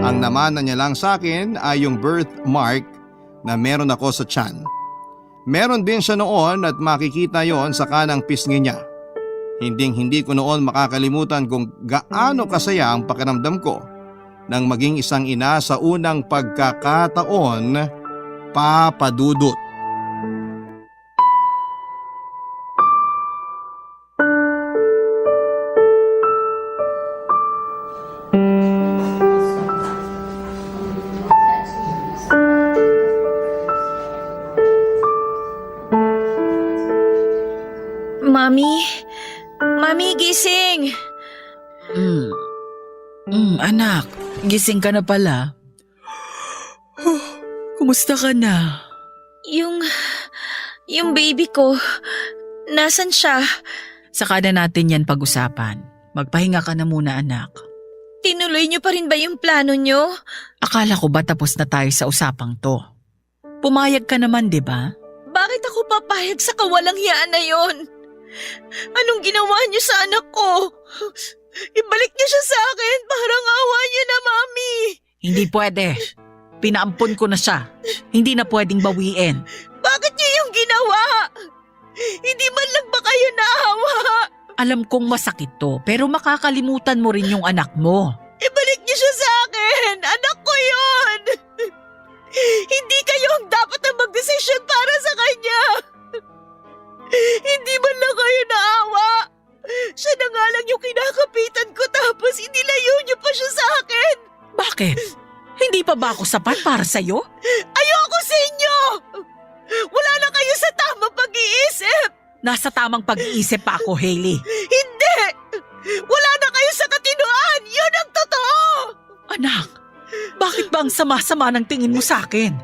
Ang namana niya lang sa akin ay yung birthmark na meron ako sa tiyan. Meron din siya noon at makikita yon sa kanang pisngi niya. Hindi ko noon makakalimutan kung gaano kasaya ang pakiramdam ko nang maging isang ina sa unang pagkakataon, Papa Dudut. Mami, gising! Anak, gising ka na pala. Kumusta ka na? Yung baby ko, nasan siya? Saka na natin yan pag-usapan. Magpahinga ka na muna, anak. Tinuloy niyo pa rin ba yung plano niyo? Akala ko ba tapos na tayo sa usapang to? Pumayag ka naman, di ba? Bakit ako papayag sa kawalang hiyaan na yon? Anong ginawa niyo sa anak ko? Ibalik niyo siya sa akin, parang awa niyo na, Mami. Hindi pwede. Pinaampon ko na siya. Hindi na pwedeng bawiin. Bakit niyo yung ginawa? Hindi man lang ba kayo naawa? Alam kong masakit to, pero makakalimutan mo rin yung anak mo. Ibalik niyo siya sa akin! Anak ko yun! Hindi kayo ang dapat na magdesisyon para sa kanya! Hindi man lang kayo naawa! Siya na nga lang yung kinakapitan ko tapos inilayo niyo pa siya sa akin! Bakit? Hindi pa ba ako sapat para sa'yo? Ayoko sa inyo! Wala na kayo sa tamang pag-iisip! Nasa tamang pag-iisip pa ako, Hailey. Hindi! Wala na kayo sa katinoan! Yun ang totoo! Anak, bakit ba ang sama-sama ng tingin mo sa akin?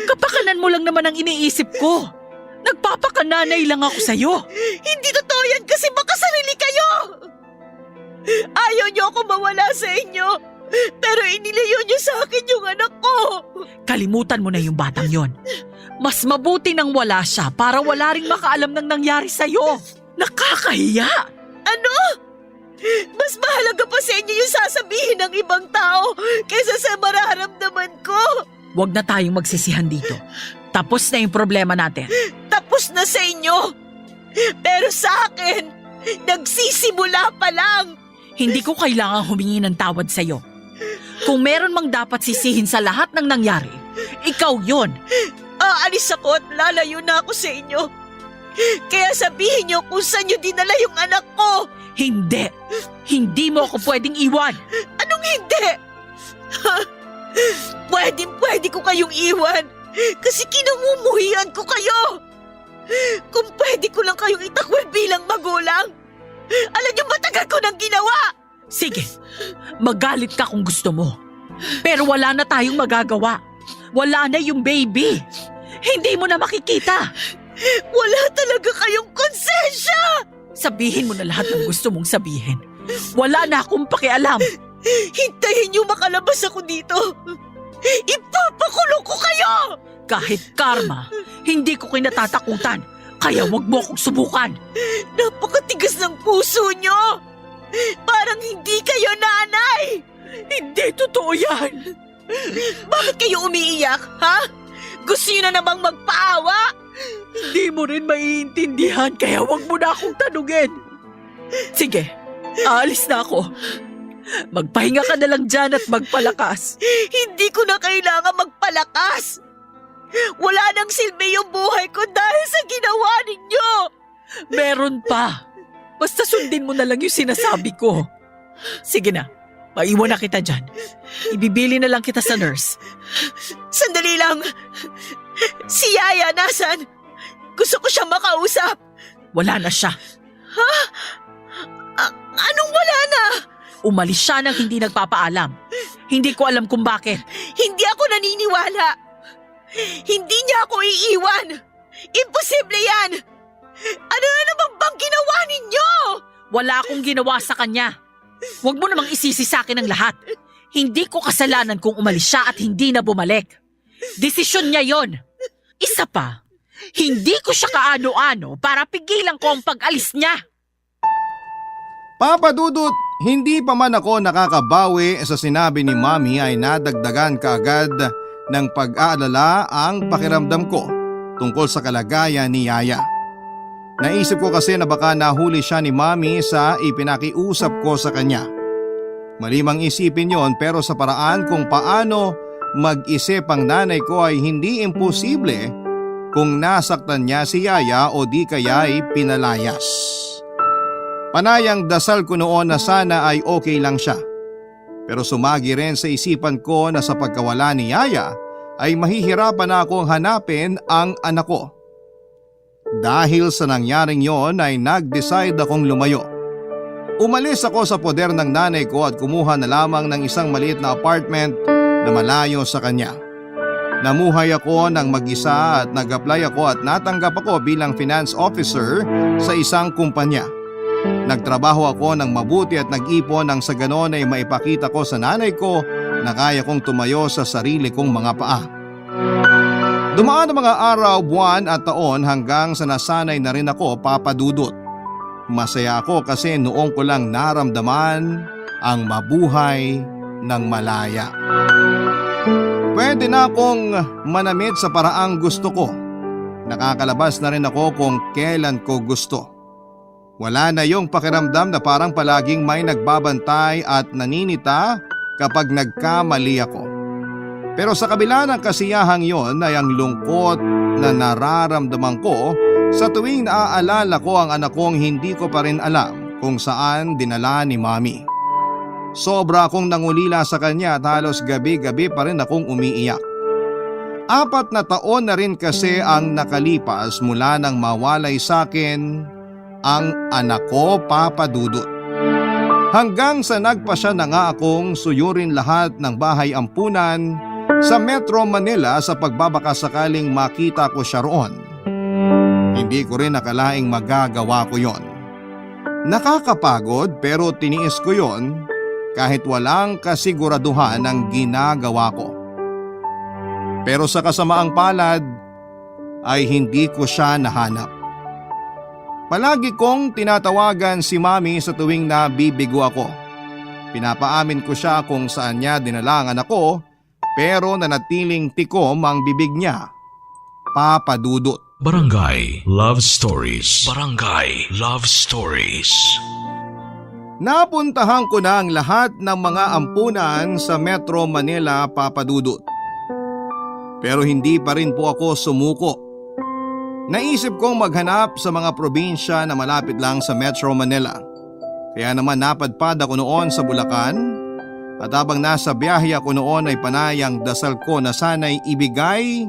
Kapakanan mo lang naman ang iniisip ko. Nagpapakananay lang ako sa'yo. Hindi totoo yan kasi baka sarili kayo! Ayaw niyo ako mawala sa inyo, pero inilayo niyo sa akin yung anak ko! Kalimutan mo na yung batang yon. Mas mabuti nang wala siya para wala ring makaalam ng nangyari sa'yo. Nakakahiya! Ano? Mas mahalaga pa sa inyo yung sasabihin ng ibang tao kaysa sa mararamdaman ko. Huwag na tayong magsisihan dito. Tapos na yung problema natin. Tapos na sa inyo. Pero sa akin, nagsisimula pa lang. Hindi ko kailangang humingi ng tawad sa'yo. Kung meron mang dapat sisihin sa lahat ng nangyari, ikaw yon. Aalis ako at lalayo na ako sa inyo. Kaya sabihin niyo kung saan niyo dinala yung anak ko. Hindi. Hindi mo ako pwedeng iwan. Anong hindi? Pwede ko kayong iwan kasi kinamumuhian ko kayo. Kung pwede ko lang kayong itakwil bilang magulang, alam niyo matagal ko nang ginawa. Sige, magalit ka kung gusto mo. Pero wala na tayong magagawa. Wala na yung baby. Hindi mo na makikita. Wala talaga kayong konsensya. Sabihin mo na lahat ng gusto mong sabihin. Wala na akong pakialam. Hintayin niyo makalabas ako dito. Ipapakulong ko kayo. Kahit karma, hindi ko kinatatakutan. Kaya wag mo akong subukan. Napakatigas ng puso niyo. Parang hindi kayo nanay. Hindi totoo yan. Bakit kayo umiiyak, ha? Gusto niyo na namang magpaawa? Hindi mo rin maiintindihan kaya wag mo na akong tanungin. Sige, aalis na ako. Magpahinga ka na lang dyan at magpalakas. Hindi ko na kailangan magpalakas. Wala nang silbi yung buhay ko dahil sa ginawa ninyo. Meron pa. Basta sundin mo na lang yung sinasabi ko. Sige na, maiwan na kita dyan. Ibibili na lang kita sa nurse. Sandali lang. Si Yaya, nasan? Gusto ko siyang makausap. Wala na siya. Anong wala na? Umalis siya nang hindi nagpapaalam. Hindi ko alam kung bakit. Hindi ako naniniwala. Hindi niya ako iiwan. Imposible yan. Ano na naman bang ginawa ninyo? Wala akong ginawa sa kanya. Huwag mo namang isisi sa akin ang lahat. Hindi ko kasalanan kung umalis siya at hindi na bumalik. Desisyon niya yon. Isa pa, hindi ko siya kaano-ano para pigilan ko ang pag-alis niya. Papa Dudut, hindi pa man ako nakakabawi sa sinabi ni Mami ay nadagdagan kaagad ng pag-aalala ang pakiramdam ko tungkol sa kalagayan ni Yaya. Naisip ko kasi na baka nahuli siya ni Mami sa ipinakiusap ko sa kanya. Malimang isipin yon pero sa paraan kung paano mag-isip ang nanay ko ay hindi imposible kung nasaktan niya si Yaya o di kaya ay pinalayas. Panayang dasal ko noon na sana ay okay lang siya. Pero sumagi rin sa isipan ko na sa pagkawala ni Yaya ay mahihirapan na akong hanapin ang anak ko. Dahil sa nangyaring yon ay nag-decide akong lumayo. Umalis ako sa poder ng nanay ko at kumuha na lamang ng isang maliit na apartment na malayo sa kanya. Namuhay ako ng mag-isa at nag-apply ako at natanggap ako bilang finance officer sa isang kumpanya. Nagtrabaho ako ng mabuti at nag-ipon nang sa ganon ay maipakita ko sa nanay ko na kaya kong tumayo sa sarili kong mga paa. Dumaan ang mga araw, buwan at taon hanggang sa nasanay na rin ako, Papa Dudut. Masaya ako kasi noong ko lang naramdaman ang mabuhay ng malaya. Pwede na akong manamit sa paraang gusto ko. Nakakalabas na rin ako kung kailan ko gusto. Wala na yung pakiramdam na parang palaging may nagbabantay at naninita kapag nagkamali ako. Pero sa kabila ng kasiyahang yon ay ang lungkot na nararamdaman ko sa tuwing naaalala ko ang anak kong hindi ko pa rin alam kung saan dinala ni Mami. Sobra akong nangulila sa kanya at halos gabi-gabi pa rin akong umiiyak. 4 na taon na rin kasi ang nakalipas mula nang mawalay sa akin ang anak ko, Papa Dudut. Hanggang sa nagpasya na nga akong suyurin lahat ng bahay ampunan sa Metro Manila sa pagbabaka sakaling makita ko siya roon. Hindi ko rin nakalaing magagawa ko yon. Nakakapagod pero tiniis ko yon kahit walang kasiguraduhan ng ginagawa ko. Pero sa kasamaang palad ay hindi ko siya nahanap. Palagi kong tinatawagan si Mami sa tuwing nabibigo ako. Pinapaamin ko siya kung saan niya dinala ang anak ko pero nanatiling tikom ang bibig niya. Papa Dudut. Barangay Love Stories. Barangay Love Stories. Napuntahan ko na ang lahat ng mga ampunan sa Metro Manila, Papa Dudut. Pero hindi pa rin po ako sumuko. Naisip kong maghanap sa mga probinsya na malapit lang sa Metro Manila. Kaya naman napadpad ako noon sa Bulacan at habang nasa biyahe ako noon ay panayang dasal ko na sana'y ibigay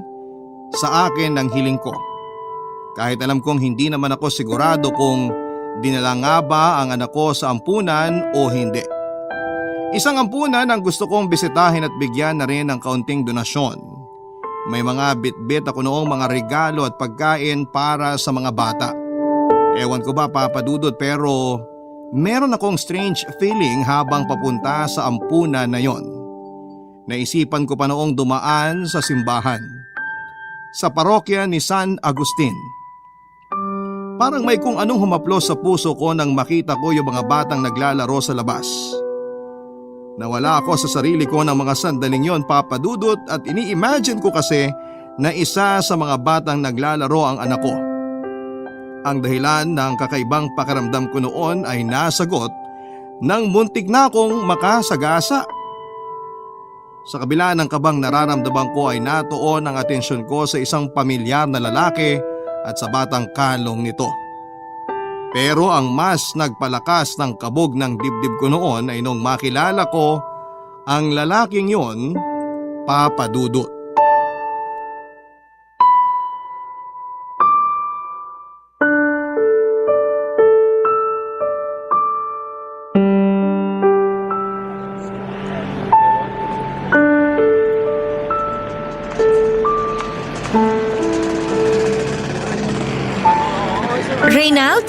sa akin ang hiling ko. Kahit alam kong hindi naman ako sigurado kung dinala nga ba ang anak ko sa ampunan o hindi. Isang ampunan ang gusto kong bisitahin at bigyan na rin ng kaunting donasyon. May mga bit-bit ako noong mga regalo at pagkain para sa mga bata. Ewan ko ba, Papa Dudut, pero meron akong strange feeling habang papunta sa ampunan na yon. Naisipan ko pa noong dumaan sa simbahan, sa parokya ni San Agustin. Parang may kung anong humaplos sa puso ko nang makita ko yung mga batang naglalaro sa labas. Nawala ako sa sarili ko ng mga sandaling yon, Papa Dudut, at ini-imagine ko kasi na isa sa mga batang naglalaro ang anak ko. Ang dahilan ng kakaibang pakiramdam ko noon ay nasagot nang muntik na akong makasagasa. Sa kabila ng kabang nararamdaman ko ay natuon ang atensyon ko sa isang pamilyar na lalaki at sa batang kalong nito. Pero ang mas nagpalakas ng kabog ng dibdib ko noon ay nung makilala ko ang lalaking yon, Papa Dudut. Reynald?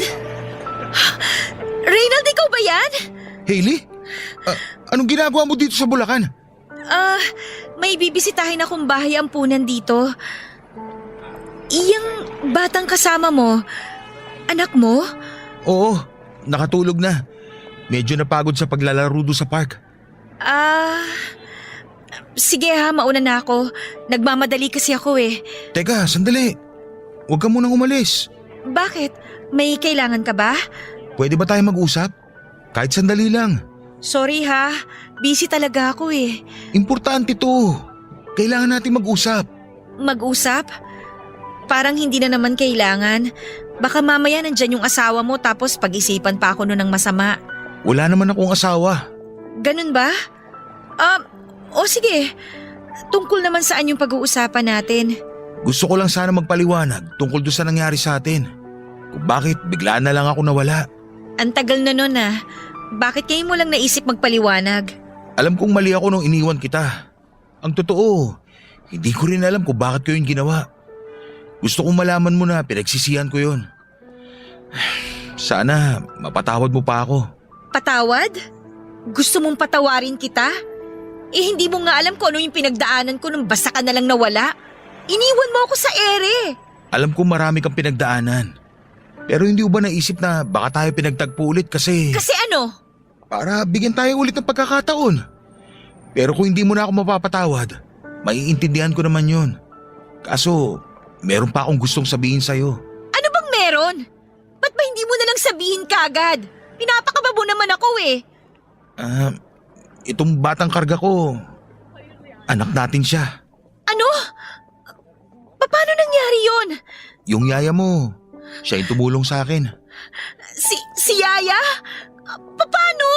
Reynald, ikaw ba yan? Hailey, Anong ginagawa mo dito sa Bulacan? May bibisitahin akong bahay ampunan dito. Iyang batang kasama mo, anak mo? Oo, nakatulog na. Medyo napagod sa paglalaro doon sa park. Sige ha, mauna na ako. Nagmamadali kasi ako eh. Teka, sandali. Huwag ka munang umalis. Bakit? May kailangan ka ba? Pwede ba tayo mag-usap? Kahit sandali lang. Sorry ha, busy talaga ako eh. Importante to. Kailangan natin mag-usap. Mag-usap? Parang hindi na naman kailangan. Baka mamaya nandyan yung asawa mo tapos pag-isipan pa ako nun ng masama. Wala naman akong asawa. Ganun ba? O sige. Tungkol naman saan yung pag-uusapan natin? Gusto ko lang sana magpaliwanag tungkol doon sa nangyari sa atin. Kung bakit biglaan na lang ako nawala. Ang tagal na nun ah. Bakit kayo mo lang naisip magpaliwanag? Alam kong mali ako nung iniwan kita. Ang totoo, hindi ko rin alam kung bakit ko yun ginawa. Gusto kong malaman mo na pinagsisihan ko yun. Sana mapatawad mo pa ako. Patawad? Gusto mong patawarin kita? Eh hindi mo nga alam kung ano yung pinagdaanan ko nung basta ka na lang nawala. Iniwan mo ako sa ere. Alam kong marami kang pinagdaanan. Pero hindi mo ba naisip na baka tayo pinagtagpo ulit kasi… Kasi ano? Para bigyan tayo ulit ng pagkakataon. Pero kung hindi mo na ako mapapatawad, maiintindihan ko naman yun. Kaso, meron pa akong gustong sabihin sa'yo. Ano bang meron? Ba't ba hindi mo na lang sabihin kagad? Pinapakababo naman ako eh. Itong batang karga ko, anak natin siya. Ano? Paano nangyari yun? Yung yaya mo, siya yung tumulong sa akin. Si Yaya? Paano?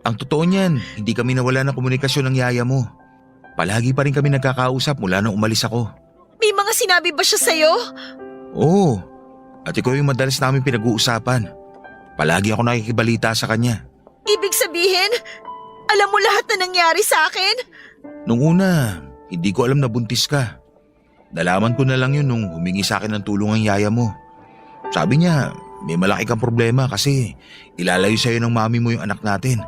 Ang totoo niyan, hindi kami nawala ng komunikasyon ng yaya mo. Palagi pa rin kami nagkakausap mula nung umalis ako. May mga sinabi ba siya sa'yo? Oo, at ikaw yung madalas namin pinag-uusapan. Palagi ako nakikibalita sa kanya. Ibig sabihin, alam mo lahat na nangyari sa akin? Nung una, hindi ko alam na buntis ka. Nalaman ko na lang yun nung humingi sa akin ng tulong ang yaya mo. Sabi niya, may malaki kang problema kasi ilalayo sa'yo ng mami mo yung anak natin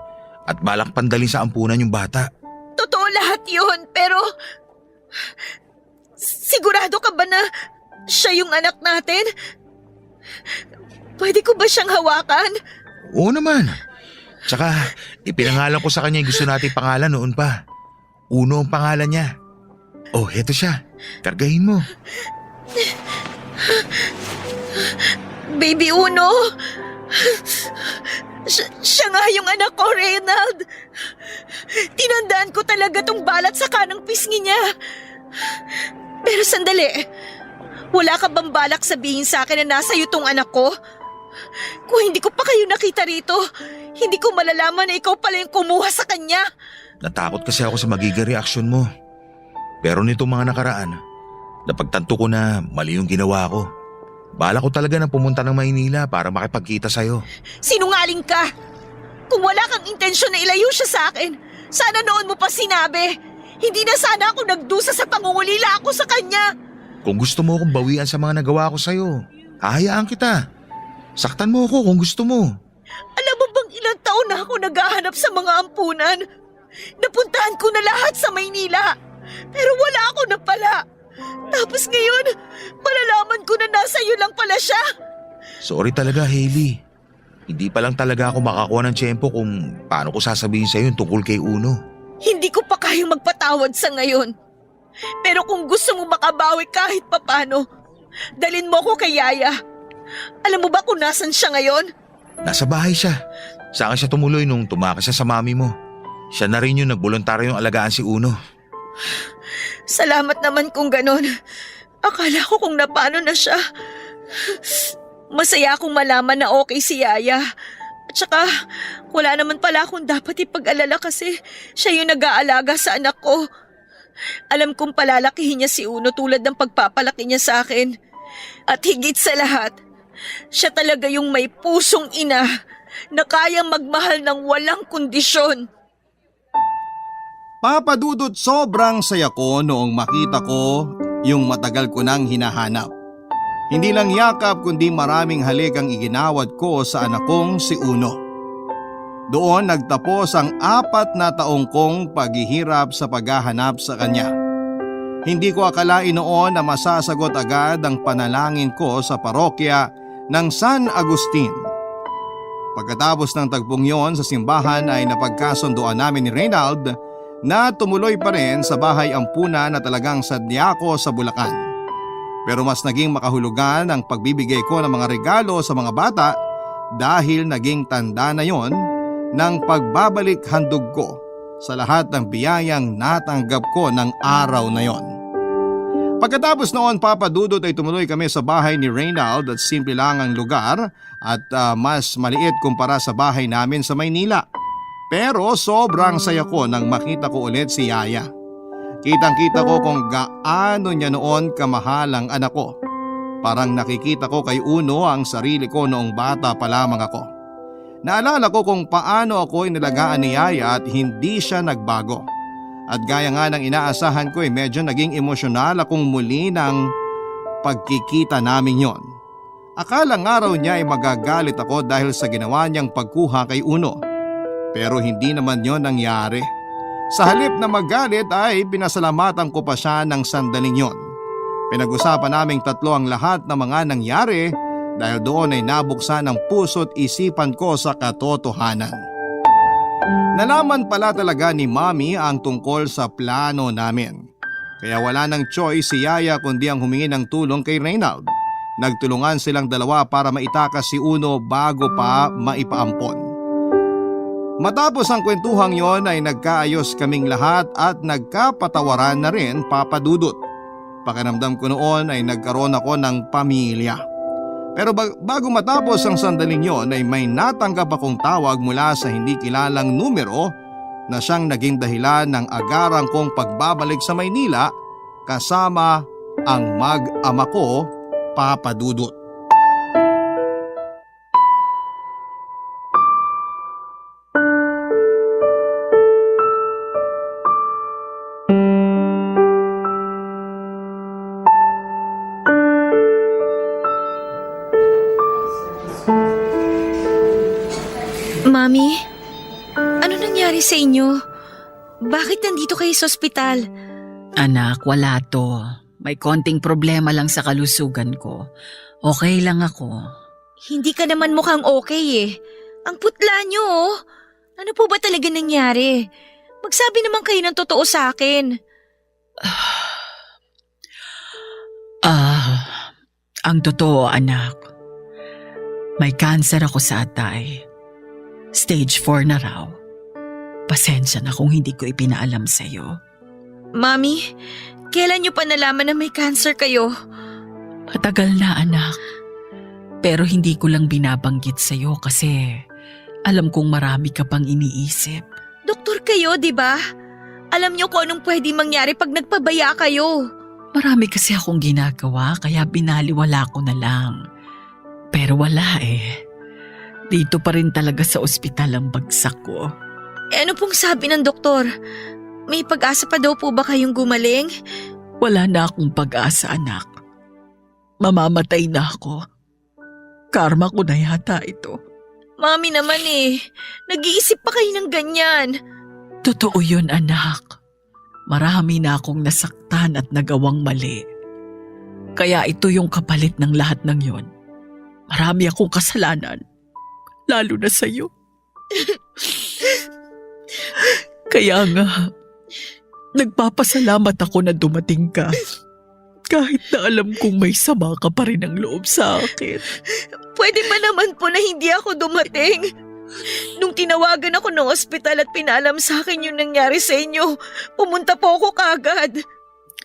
at balak pandalin sa ampunan yung bata. Totoo lahat yun, pero… Sigurado ka ba na siya yung anak natin? Pwede ko ba siyang hawakan? Oo naman. Tsaka ipinangalan ko sa kanya yung gusto nating pangalan noon pa. Uno ang pangalan niya. Oh, heto siya. Kargahin mo. Baby Uno! Siya nga yung anak ko, Reynald! Tinandaan ko talaga tong balat sa kanang pisngi niya. Pero sandali, wala ka bang balak sabihin sa akin na nasa iyo tong anak ko? Kung hindi ko pa kayo nakita rito, hindi ko malalaman na ikaw pala yung kumuha sa kanya. Natakot kasi ako sa magiging reaksyon mo. Pero nitong mga nakaraan, napagtanto ko na mali yung ginawa ko. Bala ko talaga na pumunta ng Maynila para makipagkita sa'yo. Sinungaling ka! Kung wala kang intensyon na ilayo siya sa akin, sana noon mo pa sinabi. Hindi na sana ako nagdusa sa pangungulila ako sa kanya. Kung gusto mo akong bawian sa mga nagawa ko sa'yo, hahayaan kita. Saktan mo ako kung gusto mo. Alam mo bang ilang taon na ako naghahanap sa mga ampunan? Napuntahan ko na lahat sa Maynila. Pero wala ako na pala. Tapos ngayon, malalaman ko na nasa iyo lang pala siya. Sorry talaga, Hailey. Hindi pa lang talaga ako makakuha ng tiyempo kung paano ko sasabihin sa'yo yung tungkol kay Uno. Hindi ko pa kayang magpatawad sa ngayon. Pero kung gusto mo makabawi kahit papano, dalin mo ko kay Yaya. Alam mo ba kung nasan siya ngayon? Nasa bahay siya. Saan siya tumuloy nung tumakas siya sa mami mo? Siya na rin yung nagboluntaryo yung alagaan si Uno. Salamat naman kung ganon. Akala ko kung napano na siya. Masaya akong malaman na okay si Yaya. At saka, wala naman pala akong dapat ipag-alala kasi siya yung nag-aalaga sa anak ko. Alam kong palalakihin niya si Uno tulad ng pagpapalaki niya sa akin. At higit sa lahat, siya talaga yung may pusong ina na kayang magmahal ng walang kondisyon. Papadudot, sobrang saya ko noong makita ko yung matagal ko nang hinahanap. Hindi lang yakap kundi maraming halik ang iginawad ko sa anak kong si Uno. Doon nagtapos ang 4 na taong kong paghihirap sa paghahanap sa kanya. Hindi ko akalain noon na masasagot agad ang panalangin ko sa parokya ng San Agustin. Pagkatapos ng tagpong yon sa simbahan ay napagkasunduan namin ni Reynald na tumuloy pa rin sa bahay ampunan na talagang sadya ko sa Bulacan. Pero mas naging makahulugan ang pagbibigay ko ng mga regalo sa mga bata dahil naging tanda na yon ng pagbabalik handog ko sa lahat ng biyayang natanggap ko ng araw na yon. Pagkatapos noon, Papa Dudut, ay tumuloy kami sa bahay ni Reynald at simple lang ang lugar at mas maliit kumpara sa bahay namin sa Maynila. Pero sobrang saya ko nang makita ko ulit si Yaya. Kitang-kita ko kung gaano niya noon kamahal ang anak ko. Parang nakikita ko kay Uno ang sarili ko noong bata pa lamang ako. Naalala ko kung paano ako inilagaan ni Yaya at hindi siya nagbago. At gaya nga ng inaasahan ko medyo naging emosyonal akong muli ng pagkikita namin yon. Akala nga raw niya ay magagalit ako dahil sa ginawa niyang pagkuha kay Uno. Pero hindi naman yon nangyari. Sa halip na magalit ay pinasalamatan ko pa siya ng sandaling yon. Pinag-usapan naming tatlo ang lahat ng mga nangyari dahil doon ay nabuksan ang puso't isipan ko sa katotohanan. Nalaman pala talaga ni Mami ang tungkol sa plano namin. Kaya wala nang choice si Yaya kundi ang humingi ng tulong kay Reynald. Nagtulungan silang dalawa para maitakas si Uno bago pa maipaampon. Matapos ang kwentuhang yon ay nagkaayos kaming lahat at nagkapatawaran na rin, Papa Dudut. Pakiramdam ko noon ay nagkaroon ako ng pamilya. Pero bago matapos ang sandaling yon ay may natanggap akong tawag mula sa hindi kilalang numero na siyang naging dahilan ng agarang kong pagbabalik sa Maynila kasama ang mag-ama ko, Papa Dudut. Mami, ano nangyari sa inyo? Bakit nandito kayo sa ospital? Anak, wala to. May konting problema lang sa kalusugan ko. Okay lang ako. Hindi ka naman mukhang okay eh. Ang putla nyo oh. Ano po ba talaga nangyari? Magsabi naman kayo ng totoo sa akin. Ang totoo, anak. May cancer ako sa atay. Stage 4 na raw. Pasensya na kung hindi ko ipinaalam sa'yo. Mami, kailan nyo pa nalaman na may cancer kayo? Matagal na, anak. Pero hindi ko lang binabanggit sa'yo kasi alam kong marami ka pang iniisip. Doktor kayo, di ba? Alam nyo kung anong pwede mangyari pag nagpabaya kayo. Marami kasi akong ginagawa kaya binaliwala ko na lang. Pero wala eh. Dito pa rin talaga sa ospital ang bagsak ko. Ano pong sabi ng doktor? May pag-asa pa daw po ba kayong gumaling? Wala na akong pag-asa, anak. Mamamatay na ako. Karma ko na yata ito. Mami naman eh, nag-iisip pa kayo ng ganyan. Totoo yun, anak. Marami na akong nasaktan at nagawang mali. Kaya ito yung kapalit ng lahat ng yon. Marami akong kasalanan. Lalo na sa'yo. Kaya nga, nagpapasalamat ako na dumating ka. Kahit na alam kong may sama ka pa rin ang loob sa akin. Pwede ba naman po na hindi ako dumating? Nung tinawagan ako ng ospital at pinalam sa akin yung nangyari sa inyo, pumunta po ako kagad.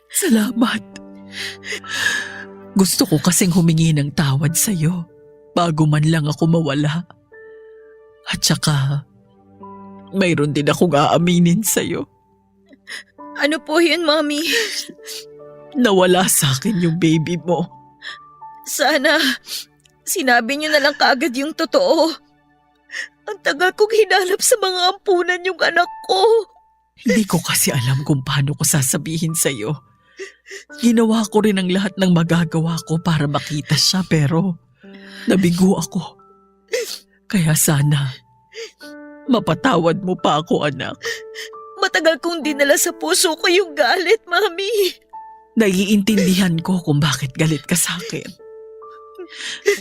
Salamat. Gusto ko kasing humingi ng tawad sa'yo bago man lang ako mawala. At saka, mayroon din akong aaminin sa'yo. Ano po yun, Mami? Nawala sa akin yung baby mo. Sana, sinabi niyo na lang kaagad yung totoo. Ang tagal kong hinanap sa mga ampunan yung anak ko. Hindi ko kasi alam kung paano ko sasabihin sa'yo. Ginawa ko rin ang lahat ng magagawa ko para makita siya pero nabigo ako. Kaya sana, Mapatawad mo pa ako, anak. Matagal kong dinala sa puso ko yung galit, Mami. Naiintindihan ko kung bakit galit ka sa akin.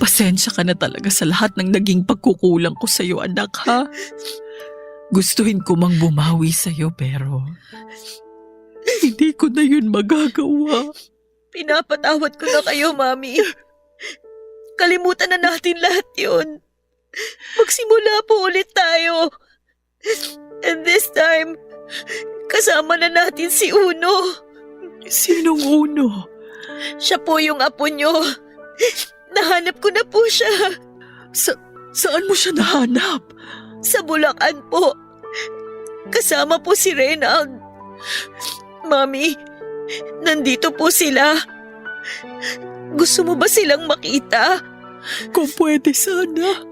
Pasensya ka na talaga sa lahat ng naging pagkukulang ko sa'yo, anak, ha? Gustuhin ko mang bumawi sa'yo, pero hindi ko na yun magagawa. Pinapatawad ko na kayo, Mami. Kalimutan na natin lahat yun. Magsimula po ulit tayo. And this time, kasama na natin si Uno. Sinong Uno? Siya po yung apo nyo. Nahanap ko na po siya. Saan mo siya nahanap? Sa Bulacan po. Kasama po si Reynald. Mami, nandito po sila. Gusto mo ba silang makita? Kung pwede sana.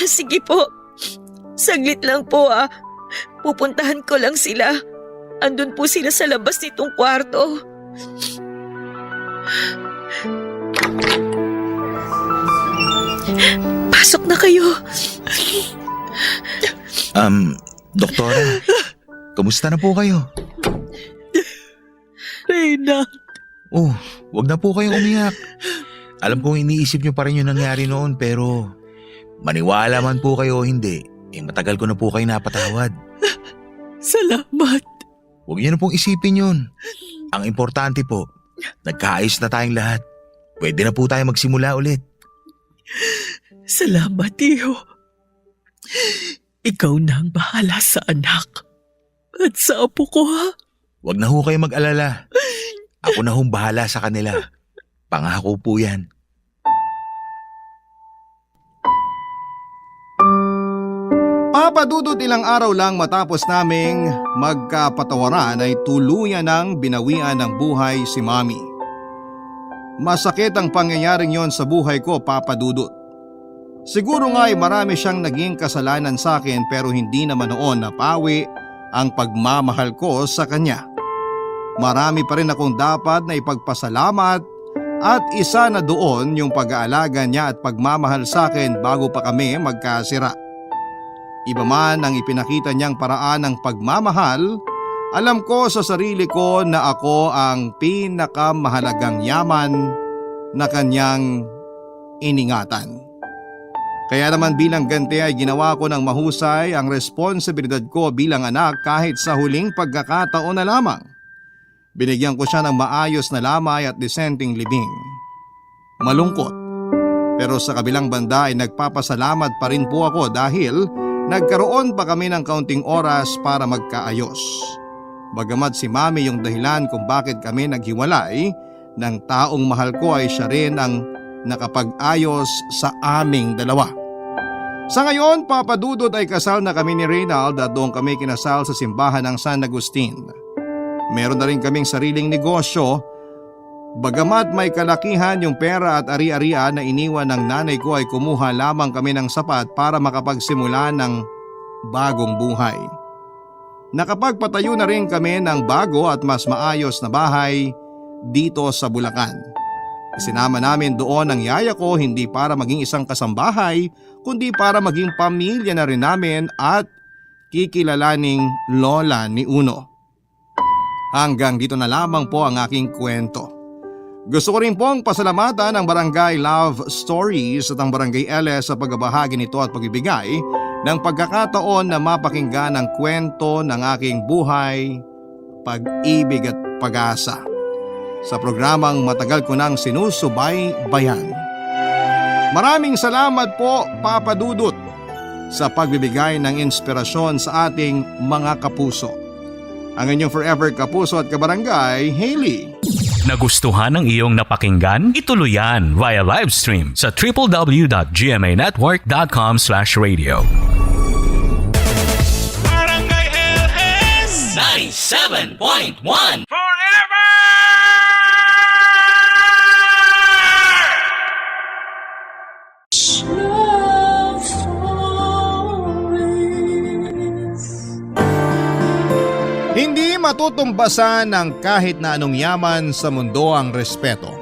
Sige po. Saglit lang po Pupuntahan ko lang sila. Andun po sila sa labas nitong kwarto. Pasok na kayo. Doktora, kamusta na po kayo? Reyna. Oh, wag na po kayong umiyak. Alam kong iniisip niyo pa rin yung nangyari noon, pero maniwala man po kayo o hindi, matagal ko na po kayo napatawad. Salamat. Huwag niyo na pong isipin yun. Ang importante po, nagkaayos na tayong lahat. Pwede na po tayo magsimula ulit. Salamat, Tiyo. Ikaw na ang bahala sa anak. At sa apo ko, ha? Huwag na ho kayo mag-alala. Ako na hong bahala sa kanila. Pangako po yan. Papadudot ilang araw lang matapos naming magkapatawaran ay tuluyan ng binawian ng buhay si Mami. Masakit ang pangyayaring yon sa buhay ko, Papa Dudut. Siguro nga ay marami siyang naging kasalanan sa akin pero hindi naman noon napawi ang pagmamahal ko sa kanya. Marami pa rin akong dapat na ipagpasalamat at isa na doon yung pag-aalaga niya at pagmamahal sa akin bago pa kami magkasira. Iba man ang ipinakita niyang paraan ng pagmamahal, alam ko sa sarili ko na ako ang pinakamahalagang yaman na kanyang iningatan. Kaya naman bilang ganti ay ginawa ko ng mahusay ang responsibilidad ko bilang anak kahit sa huling pagkakataon na lamang. Binigyan ko siya ng maayos na lamay at disenteng libing. Malungkot, pero sa kabilang banda ay nagpapasalamat pa rin po ako dahil nagkaroon pa kami ng kaunting oras para magkaayos. Bagamat si Mami yung dahilan kung bakit kami naghiwalay, ng taong mahal ko ay siya rin ang nakapag-ayos sa aming dalawa. Sa ngayon, Papa Dudut, ay kasal na kami ni Reynald at doon kami kinasal sa simbahan ng San Agustin. Meron na rin kaming sariling negosyo. Bagamat may kalakihan yung pera at ari-arian na iniwan ng nanay ko ay kumuha lamang kami ng sapat para makapagsimula ng bagong buhay. Nakapagpatayo na rin kami ng bago at mas maayos na bahay dito sa Bulacan. Isinama namin doon ang yaya ko hindi para maging isang kasambahay kundi para maging pamilya na rin namin at kikilalaning lola ni Uno. Hanggang dito na lamang po ang aking kwento. Gusto ko rin pong pasalamatan ang Barangay Love Stories at ang Barangay LS sa pagbabahagi nito at pagbibigay ng pagkakataon na mapakinggan ang kwento ng aking buhay, pag-ibig at pag-asa. Sa programang matagal ko nang sinusubaybayan. Maraming salamat po, Papa Dudut, sa pagbibigay ng inspirasyon sa ating mga kapuso. Ang inyong forever kapuso at kabarangay, Hailey. Nagustuhan ng iyong napakinggan? Ituloy yan via live stream sa www.gmanetwork.com/radio. Barangay LS 97.1 Forever! Hindi matutumbasan ng kahit na anong yaman sa mundo ang respeto.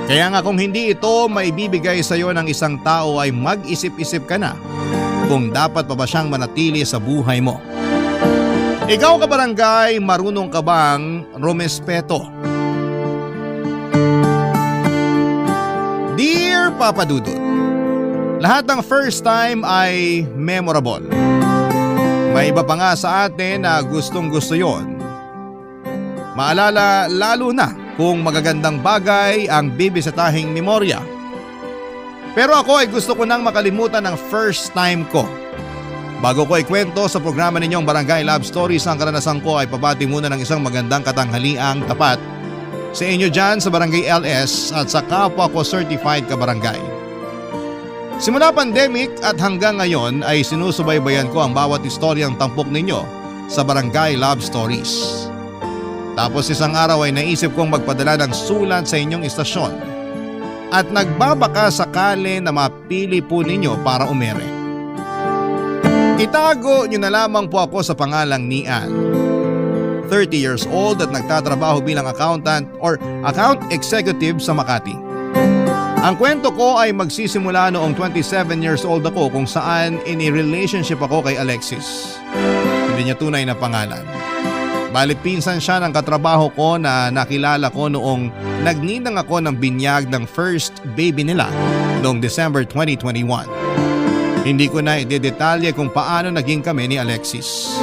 Kaya nga kung hindi ito maibibigay sa iyo ng isang tao ay mag-isip-isip ka na kung dapat pa ba siyang manatili sa buhay mo. Ikaw kabarangay, marunong ka bang rumespeto? Dear Papa Dudut, lahat ng first time ay memorable. May iba pa nga sa atin na gustong gusto yon. Maalala lalo na kung magagandang bagay ang bibisitahing memorya. Pero ako ay gusto ko nang makalimutan ang first time ko. Bago ko ikwento sa programa ninyong Barangay Love Stories ang karanasan ko, ay pabati muna ng isang magandang katanghaliang tapat sa inyo dyan sa Barangay LS at sa kapwa ko certified kabarangay. Simula pandemic at hanggang ngayon ay sinusubaybayan ko ang bawat istoryang tampok ninyo sa Barangay Love Stories. Tapos isang araw ay naisip kong magpadala ng sulat sa inyong istasyon at nagbabaka sakali na mapili po ninyo para umere. Itago nyo na lamang po ako sa pangalang Nian. 30 years old at nagtatrabaho bilang accountant or account executive sa Makati. Ang kwento ko ay magsisimula noong 27 years old ako kung saan ini-relationship ako kay Alexis. Hindi niya tunay na pangalan. Balit pinsan siya ng katrabaho ko na nakilala ko noong nagninang ako ng binyag ng first baby nila noong December 2021. Hindi ko na idedetalye kung paano naging kami ni Alexis.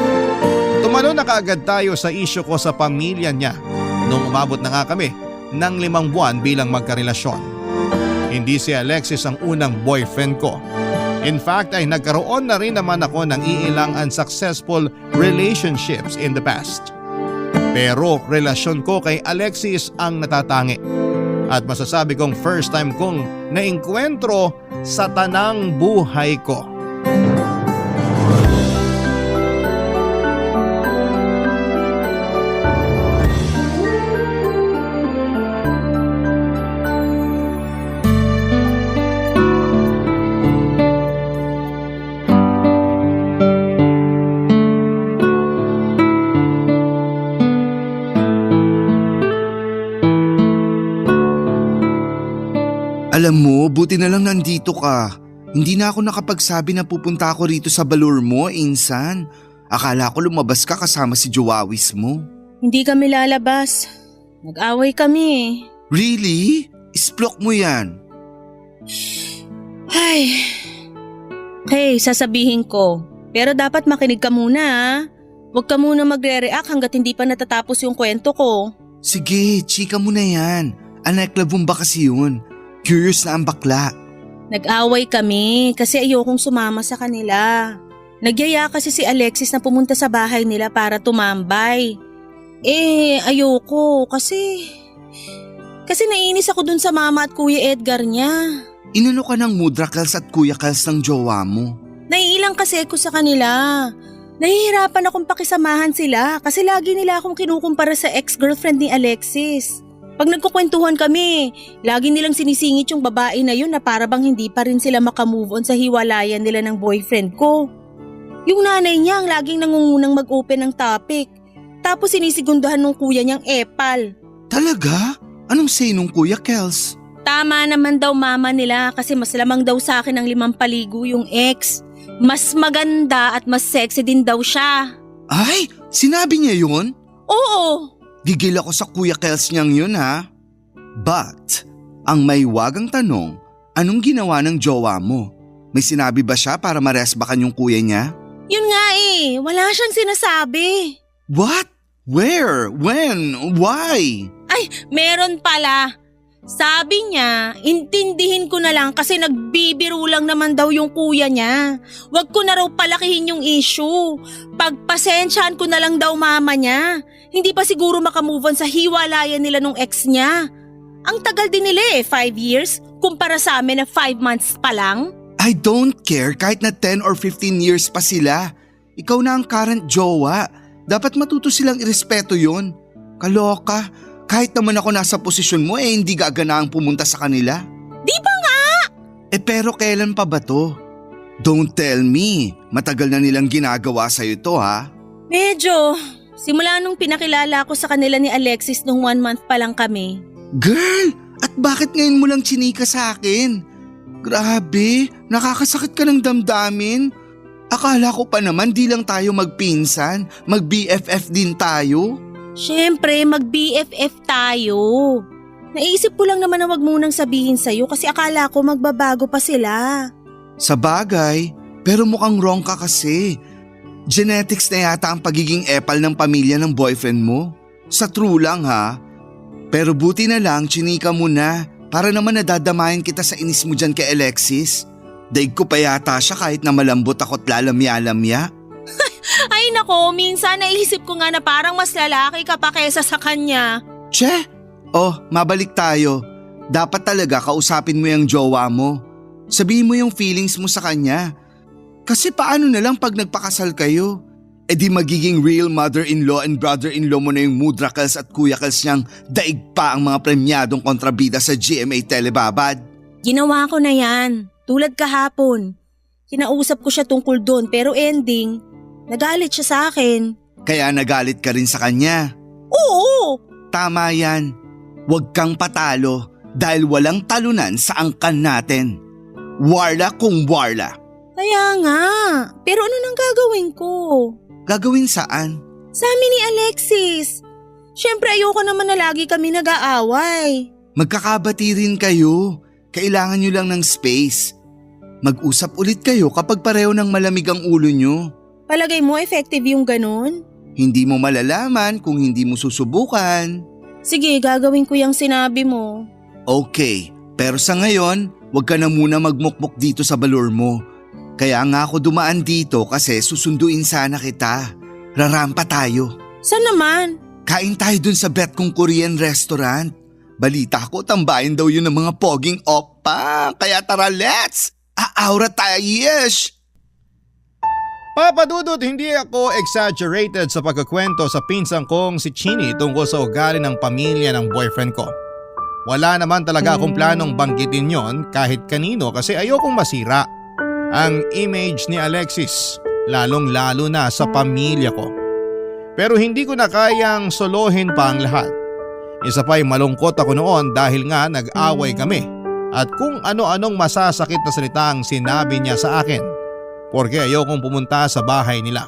Tumalo na kaagad tayo sa isyu ko sa pamilya niya nung umabot na nga kami ng 5 buwan bilang magkarelasyon. Hindi si Alexis ang unang boyfriend ko. In fact ay nagkaroon na rin naman ako ng iilang unsuccessful relationships in the past. Pero relasyon ko kay Alexis ang natatangi. At masasabi kong first time kong naengkwentro sa tanang buhay ko. Alam mo, buti na lang nandito ka. Hindi na ako nakapagsabi na pupunta ako rito sa balur mo, Insan. Akala ko lumabas ka kasama si Joawis mo. Hindi kami lalabas. Nag-away kami. Really? Isplok mo yan. Ay. Okay, sasabihin ko. Pero dapat makinig ka muna ha. Huwag ka muna magre-react hanggat hindi pa natatapos yung kwento ko. Sige, chika mo na yan. Anak labong ba kasi yun? Curious na ang bakla. Nag-away kami kasi ayokong sumama sa kanila. Nagyaya kasi si Alexis na pumunta sa bahay nila para tumambay. Ayoko kasi naiinis ako dun sa mama at Kuya Edgar niya. Inano ka ng Mudra Kals at Kuya Kals ng jowa mo? Naiilang kasi ako sa kanila. Nahihirapan akong pakisamahan sila kasi lagi nila akong kinukumpara sa ex-girlfriend ni Alexis. Pag nagkukwentuhan kami, lagi nilang sinisingit yung babae na yun na para bang hindi pa rin sila makamove on sa hiwalayan nila ng boyfriend ko. Yung nanay niya ang laging nangungunang mag-open ng topic. Tapos sinisigundahan ng kuya niyang epal. Talaga? Anong say nung Kuya Kels? Tama naman daw mama nila kasi mas lamang daw sa akin ang 5 paligo yung ex. Mas maganda at mas sexy din daw siya. Ay, sinabi niya yun? Oo. Gigil ako sa Kuya Kels niyang yun ha. But, ang may wagang tanong, anong ginawa ng jowa mo? May sinabi ba siya para maresbakan yung kuya niya? Yun nga wala siyang sinasabi. What? Where? When? Why? Ay, meron pala. Sabi niya, intindihin ko na lang kasi nagbibiro lang naman daw yung kuya niya. Huwag ko na raw palakihin yung issue. Pagpasensyahan ko na lang daw mama niya. Hindi pa siguro makamove on sa hiwalayan nila nung ex niya. Ang tagal din nila 5 years kumpara sa amin na 5 months pa lang. I don't care kahit na 10 or 15 years pa sila. Ikaw na ang current jowa. Dapat matuto silang irespeto yon. Kaloka, kahit naman ako nasa posisyon mo hindi gaganaang pumunta sa kanila. Di ba nga? Pero kailan pa ba to? Don't tell me, matagal na nilang ginagawa sa'yo to ha? Medyo. Simula nung pinakilala ko sa kanila ni Alexis nung 1 month pa lang kami. Girl, at bakit ngayon mo lang chinika sa akin? Grabe, nakakasakit ka ng damdamin. Akala ko pa naman di lang tayo magpinsan, mag-BFF din tayo. Siyempre, mag-BFF tayo. Naisip ko lang naman na wag munang sabihin sa'yo kasi akala ko magbabago pa sila. Sa bagay, pero mukhang wrong ka kasi. Genetics na yata ang pagiging epal ng pamilya ng boyfriend mo. Sa true lang ha. Pero buti na lang, chinika mo na para naman nadadamayan kita sa inis mo dyan kay Alexis. Daig ko pa yata siya kahit na malambot ako't lalamya-lamya. Ay nako, minsan naisip ko nga na parang mas lalaki ka pa kesa sa kanya. Che! Oh, mabalik tayo. Dapat talaga kausapin mo yung jowa mo. Sabihin mo yung feelings mo sa kanya. Kasi paano na lang pag nagpakasal kayo? E di magiging real mother-in-law and brother-in-law mo na yung mudrakals at kuyakals niyang daig pa ang mga premyadong kontrabida sa GMA Telebabad. Ginawa ko na yan. Tulad kahapon. Kinausap ko siya tungkol doon pero ending, nagalit siya sa akin. Kaya nagalit ka rin sa kanya. Oo! Tama yan. Huwag kang patalo dahil walang talunan sa angkan natin. Warla kung warla. Kaya nga. Pero ano nang gagawin ko? Gagawin saan? Sa amin ni Alexis. Siyempre ayoko naman na lagi kami nag-aaway. Magkakabati rin kayo. Kailangan nyo lang ng space. Mag-usap ulit kayo kapag pareho ng malamig ang ulo nyo. Palagay mo effective yung ganun? Hindi mo malalaman kung hindi mo susubukan. Sige, gagawin ko yung sinabi mo. Okay, pero sa ngayon, huwag ka na muna magmukmuk dito sa balor mo. Kaya nga ako dumaan dito kasi susunduin sana kita. Rarampa tayo. Saan naman? Kain tayo dun sa bet kong Korean restaurant. Balita ko, tambayan daw yun ng mga poging oppa. Kaya tara, let's! Aaura tayo, yes! Papa Dudut, hindi ako exaggerated sa pagkakwento sa pinsang kong si Chini tungkol sa ugali ng pamilya ng boyfriend ko. Wala naman talaga akong planong banggitin yon kahit kanino kasi ayokong masira ang image ni Alexis, lalong-lalo na sa pamilya ko. Pero hindi ko na kayang solohin pa ang lahat. Isa pa'y malungkot ako noon dahil nga nag-away kami at kung ano-anong masasakit na salita ang sinabi niya sa akin. Porque ayokong pumunta sa bahay nila.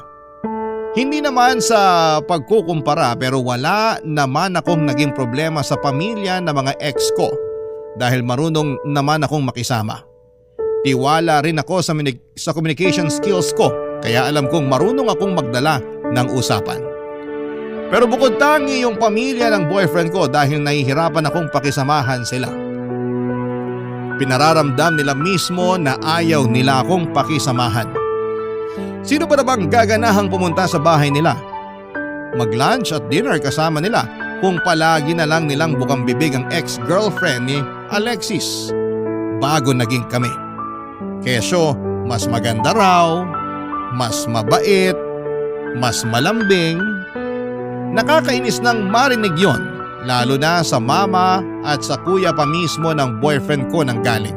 Hindi naman sa pagkukumpara pero wala naman akong naging problema sa pamilya ng mga ex ko dahil marunong naman akong makisama. Tiwala rin ako sa communication skills ko kaya alam kong marunong akong magdala ng usapan. Pero bukod tangi yung pamilya ng boyfriend ko dahil nahihirapan akong pakisamahan sila. Pinararamdam nila mismo na ayaw nila akong pakisamahan. Sino pa na bang gaganahang pumunta sa bahay nila? Mag-lunch at dinner kasama nila kung palagi na lang nilang bukang bibig ang ex-girlfriend ni Alexis bago naging kami. Kesyo, mas maganda raw, mas mabait, mas malambing. Nakakainis nang marinig yon. Lalo na sa mama at sa kuya pa mismo ng boyfriend ko nang galing.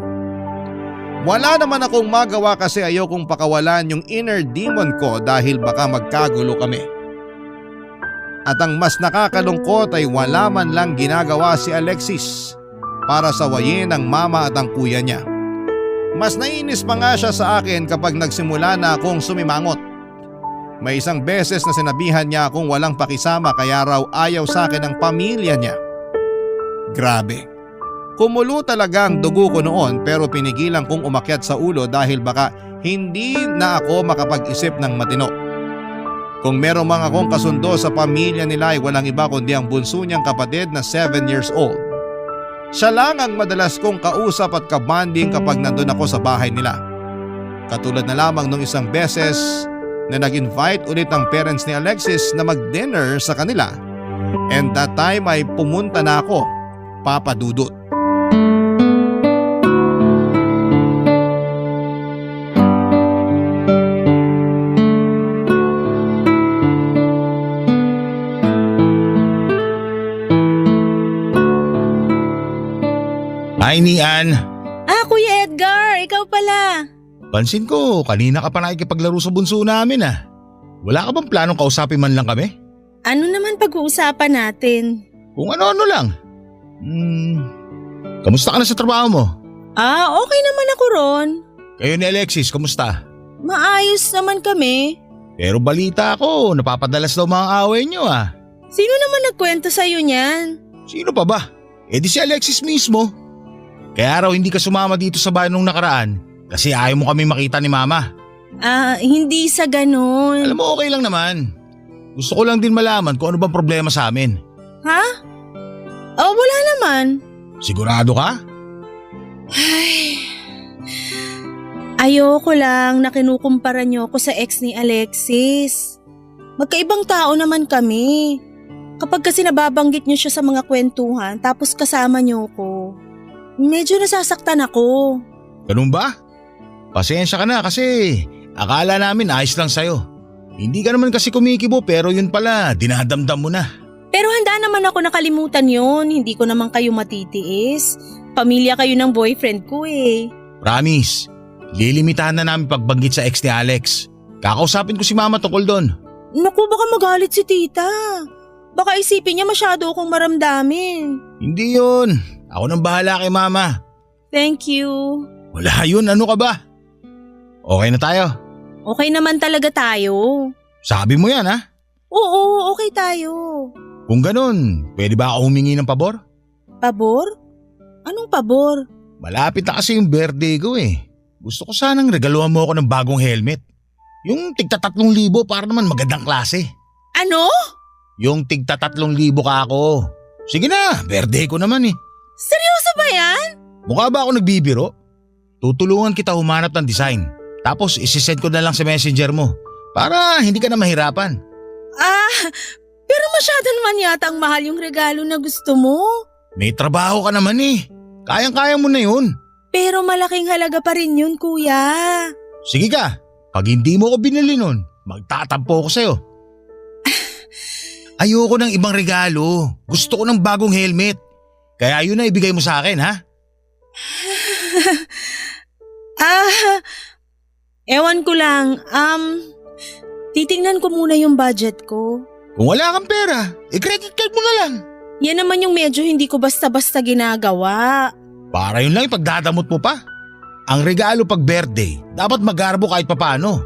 Wala naman akong magawa kasi ayokong pakawalan yung inner demon ko dahil baka magkagulo kami. At ang mas nakakalungkot ay wala man lang ginagawa si Alexis para sawayin ang mama at ang kuya niya. Mas nainis pa nga siya sa akin kapag nagsimula na akong sumimangot. May isang beses na sinabihan niya akong walang pakisama kaya raw ayaw sa akin ang pamilya niya. Grabe. Kumulo talaga ang dugo ko noon pero pinigilan kong umakyat sa ulo dahil baka hindi na ako makapag-isip ng matino. Kung meron mang akong kasundo sa pamilya nila ay walang iba kundi ang bunso niyang kapatid na 7 years old. Siya lang ang madalas kong kausap at kabanding kapag nandun ako sa bahay nila. Katulad na lamang nung isang beses na nag-invite ulit ang parents ni Alexis na mag-dinner sa kanila. And that time ay pumunta na ako, Papa Dudut. Hi, Nian. Kuya Edgar, ikaw pala. Pansin ko, kanina ka pa nakikipaglaro sa bunso namin ah. Wala ka bang planong kausapin man lang kami? Ano naman pag-uusapan natin? Kung ano-ano lang. Kamusta ka na sa trabaho mo? Okay naman ako ron. Kayo ni Alexis, kamusta? Maayos naman kami. Pero balita ko, napapadalas daw mga away nyo ah. Sino naman nagkwento sa'yo niyan? Sino pa ba? Eh di si Alexis mismo. Kaya raw hindi ka sumama dito sa bahay nung nakaraan kasi ayaw mo kami makita ni Mama. Hindi sa ganun. Alam mo okay lang naman. Gusto ko lang din malaman kung ano bang problema sa amin. Ha? Wala naman. Sigurado ka? Ay. Ayoko lang na kinukumpara niyo ako sa ex ni Alexis. Magkaibang tao naman kami. Kapag kasi nababanggit niyo siya sa mga kwentuhan tapos kasama niyo ko, medyo nasasaktan ako. Ganun ba? Pasensya ka na kasi akala namin ayos lang sa'yo. Hindi ka naman kasi kumikibo pero yun pala, dinadamdam mo na. Pero handa naman ako nakalimutan yun. Hindi ko naman kayo matitiis. Pamilya kayo ng boyfriend ko eh. Promise, lilimitahan na namin pagbanggit sa ex ni Alex. Kakausapin ko si Mama tungkol doon. Naku, baka magalit si tita. Baka isipin niya masyado akong maramdamin. Hindi yun. Ako nang bahala kay Mama. Thank you. Wala yun, ano ka ba? Okay na tayo. Okay naman talaga tayo. Sabi mo yan ha? Oo, okay tayo. Kung ganun, pwede ba ako humingi ng pabor? Pabor? Anong pabor? Malapit na kasi yung birthday ko eh. Gusto ko sanang regaluhan mo ako ng bagong helmet. Yung tigta 3,000 para naman magandang klase. Ano? Yung tigta 3,000 ka ako. Sige na, birthday ko naman eh. Seryoso ba yan? Mukha ba ako nagbibiro? Tutulungan kita humanap ng design. Tapos isisend ko na lang sa messenger mo para hindi ka na mahirapan. Pero masyado naman yata ang mahal yung regalo na gusto mo. May trabaho ka naman eh. Kayang-kaya mo na yun. Pero malaking halaga pa rin yun, kuya. Sige ka, pag hindi mo ko binili nun, magtatampo ko sa'yo. Ayoko ng ibang regalo. Gusto ko ng bagong helmet. Kaya yun na ibigay mo sa akin, ha? Ewan ko lang. Titingnan ko muna yung budget ko. Kung wala kang pera, i-credit card mo na lang. Yan naman yung medyo hindi ko basta-basta ginagawa. Para yun lang ipagdadamot mo pa. Ang regalo pag birthday, dapat magarbo kahit papano.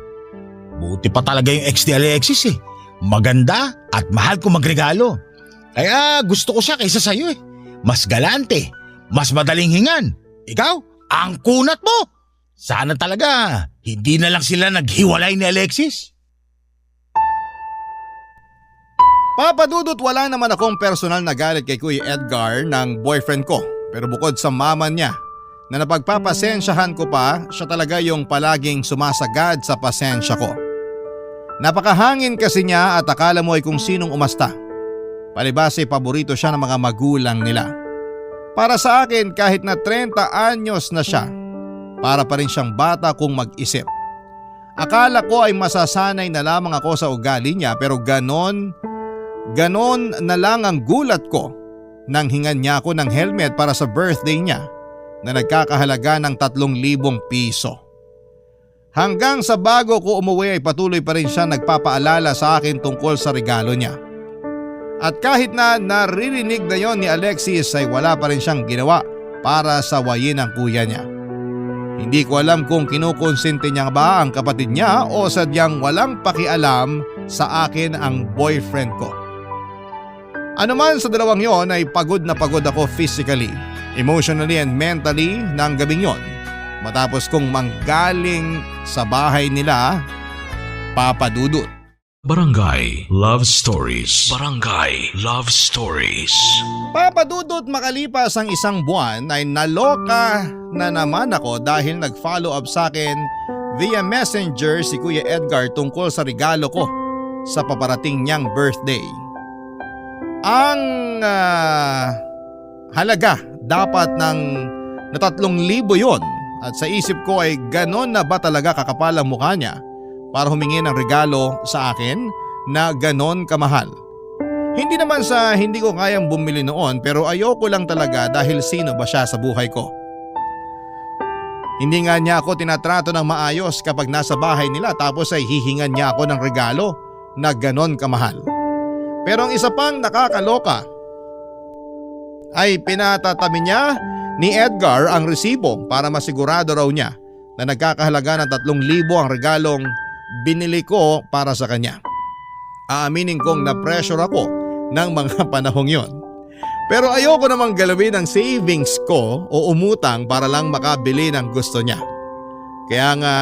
Buti pa talaga yung ex ni Alexis eh. Maganda at mahal ko magregalo. Kaya gusto ko siya kaysa sa'yo eh. Mas galante, mas madaling hingan. Ikaw, ang kunat mo. Sana talaga, hindi na lang sila naghiwalay ni Alexis. Papa Dudut, wala naman akong personal na galit kay Kuya Edgar ng boyfriend ko. Pero bukod sa mama niya na napagpapasensyahan ko pa, siya talaga yung palaging sumasagad sa pasensya ko. Napakahangin kasi niya at akala mo ay kung sinong umasta. Palibhasa paborito siya ng mga magulang nila. Para sa akin kahit na 30 anyos na siya, para pa rin siyang bata kung mag-isip. Akala ko ay masasanay na lamang ako sa ugali niya pero ganon na lang ang gulat ko nang hingan niya ako ng helmet para sa birthday niya na nagkakahalaga ng 3,000 piso. Hanggang sa bago ko umuwi ay patuloy pa rin siya nagpapaalala sa akin tungkol sa regalo niya. At kahit na naririnig na yon ni Alexis ay wala pa rin siyang ginawa para sawayin ang kuya niya. Hindi ko alam kung kinukonsente niya ba ang kapatid niya o sadyang walang pakialam sa akin ang boyfriend ko. Ano man sa dalawang yon ay pagod na pagod ako physically, emotionally and mentally ng gabing yon. Matapos kong manggaling sa bahay nila, Papa Dudut. Barangay Love Stories. Barangay Love Stories. Papa Dudut, makalipas ang isang buwan ay naloka na naman ako dahil nag-follow up sa akin via messenger si Kuya Edgar tungkol sa regalo ko sa paparating niyang birthday. Ang halaga dapat ng na 3,000 yon at sa isip ko ay ganon na ba talaga kakapal ang mukha niya para humingi ng regalo sa akin na ganon kamahal. Hindi naman sa hindi ko kayang bumili noon pero ayoko lang talaga dahil sino ba siya sa buhay ko. Hindi nga niya ako tinatrato ng maayos kapag nasa bahay nila tapos ay hihingan niya ako ng regalo na ganon kamahal. Pero ang isa pang nakakaloka ay pinatatabi niya ni Edgar ang resibo para masigurado raw niya na nagkakahalaga ng 3,000 ang regalong binili ko para sa kanya. Aaminin kong na-pressure ako ng mga panahong yon. Pero ayoko namang galawin ang savings ko o umutang para lang makabili ng gusto niya. Kaya nga,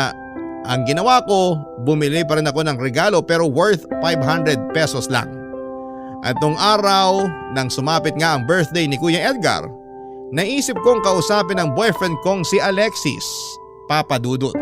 ang ginawa ko, bumili pa rin ako ng regalo pero worth 500 pesos lang. At nung araw, nang sumapit nga ang birthday ni Kuya Edgar, naisip kong kausapin ang boyfriend kong si Alexis, Papa Dudut.